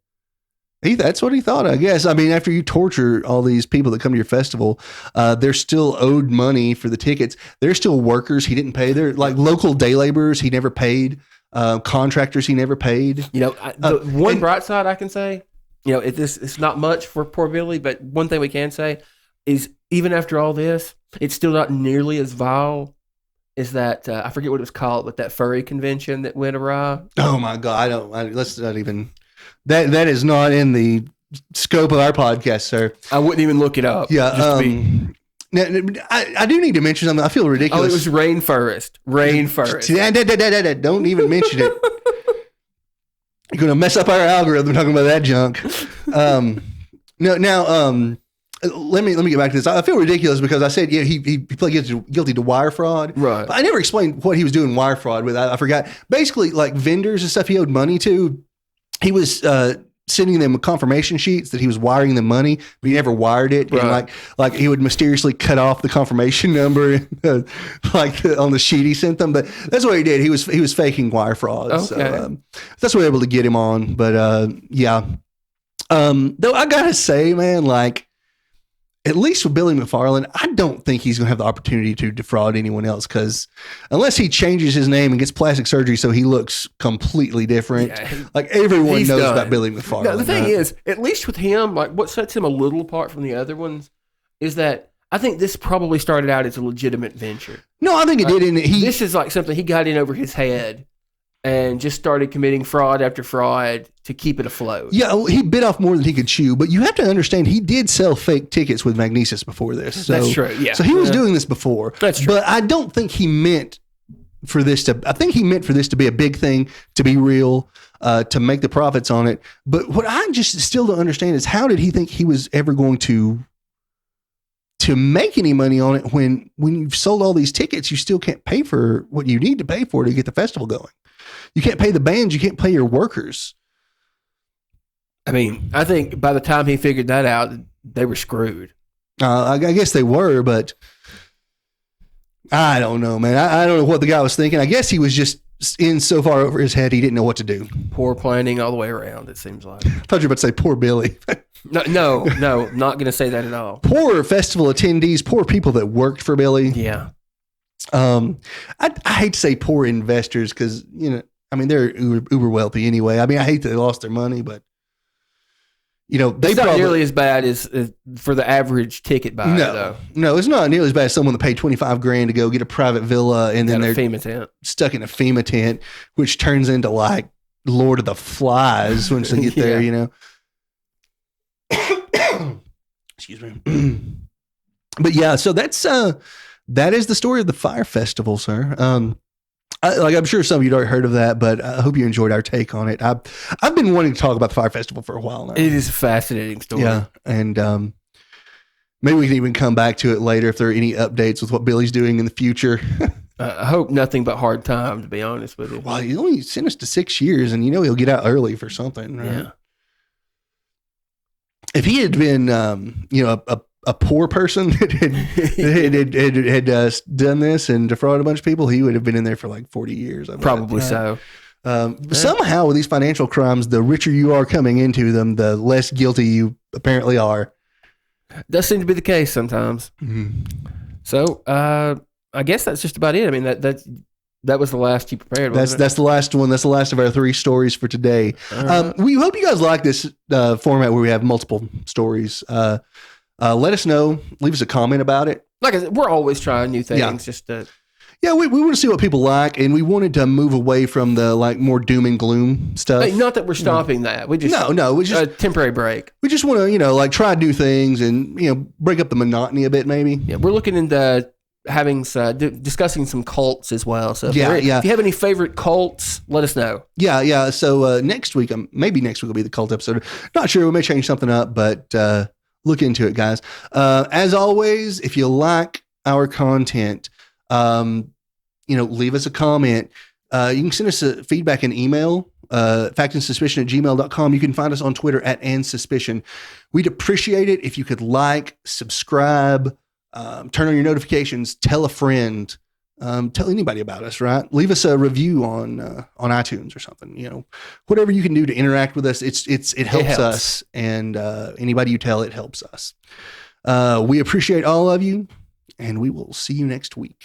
That's what he thought, I guess. I mean, after you torture all these people that come to your festival, they're still owed money for the tickets. They're still workers he didn't pay. They're like local day laborers he never paid, contractors he never paid. The one bright side I can say, it's not much for poor Billy, but one thing we can say is even after all this, it's still not nearly as vile as that, I forget what it was called, but that furry convention that went awry. Oh my God. Let's not even... That is not in the scope of our podcast, sir. I wouldn't even look it up. Yeah. Now, I do need to mention something. I feel ridiculous. Oh, it was Rainforest. Don't even mention it. You're going to mess up our algorithm talking about that junk. Let me get back to this. I feel ridiculous because I said, he pled guilty to wire fraud. Right. But I never explained what he was doing wire fraud with. I forgot. Basically, like vendors and stuff he owed money to, he was sending them confirmation sheets that he was wiring them money, but he never wired it. Right. And like he would mysteriously cut off the confirmation number, on the sheet he sent them. But that's what he did. He was faking wire fraud. Okay. So that's what we were able to get him on. But yeah. Though I gotta say, man, like at least with Billy McFarlane, I don't think he's going to have the opportunity to defraud anyone else because unless he changes his name and gets plastic surgery so he looks completely different, like everyone knows about Billy McFarlane. No, the thing is, at least with him, like what sets him a little apart from the other ones is that I think this probably started out as a legitimate venture. No, I think it did. This is like something he got in over his head and just started committing fraud after fraud to keep it afloat. Yeah, he bit off more than he could chew, but you have to understand he did sell fake tickets with Magnesis before this. So, that's true, yeah. So he was doing this before. That's true. But I don't think he meant for this to, I think he meant for this to be a big thing, to be real, to make the profits on it. But what I just still don't understand is how did he think he was ever going to make any money on it when you've sold all these tickets, you still can't pay for what you need to pay for to get the festival going. You can't pay the bands. You can't pay your workers. I mean, I think by the time he figured that out, they were screwed. I guess they were, but I don't know, man. I don't know what the guy was thinking. I guess he was just in so far over his head, he didn't know what to do. Poor planning all the way around, it seems like. I thought you were about to say poor Billy. No, not going to say that at all. Poor festival attendees, poor people that worked for Billy. Yeah. I hate to say poor investors because, they're uber wealthy anyway. I mean, I hate that they lost their money, but it's not nearly as bad as for the average ticket buyer. No, it's not nearly as bad as someone that paid $25,000 to go get a private villa and then they're FEMA tent. Stuck in a FEMA tent, which turns into like Lord of the Flies once they get there. Excuse me. But yeah, so that is the story of the Fire Festival, sir. I'm sure some of you already heard of that, but I hope you enjoyed our take on it. I've been wanting to talk about the Fire Festival for a while now. It is a fascinating story. Yeah, and maybe we can even come back to it later if there are any updates with what Billy's doing in the future. I hope nothing but hard time, to be honest with you. Well, he only sentenced to 6 years, and he'll get out early for something. Right? Yeah. If he had been, a poor person that had done this and defrauded a bunch of people, he would have been in there for like 40 years. Probably so. Somehow with these financial crimes, the richer you are coming into them, the less guilty you apparently are. Does seem to be the case sometimes. Mm-hmm. So I guess that's just about it. I mean, that was the last you prepared. That's the last one. That's the last of our 3 stories for today. We hope you guys like this format where we have multiple stories. Let us know. Leave us a comment about it. Like I said, we're always trying new things. Yeah. Just to, we want to see what people like, and we wanted to move away from the like more doom and gloom stuff. hey, not that we're stopping that. We just we just a temporary break. we just want to like try new things and break up the monotony a bit, maybe. Yeah, we're looking into having discussing some cults as well. So if you have any favorite cults, let us know. Yeah. So next week, maybe next week will be the cult episode. Not sure. We may change something up, but look into it, guys. As always, if you like our content, leave us a comment. You can send us a feedback and email, factandsuspicion@gmail.com. You can find us on Twitter @andsuspicion. We'd appreciate it if you could like, subscribe, turn on your notifications, tell a friend, tell anybody about us, right? Leave us a review on iTunes or something, whatever you can do to interact with us. It helps us, and anybody you tell, it helps us. We appreciate all of you, and we will see you next week.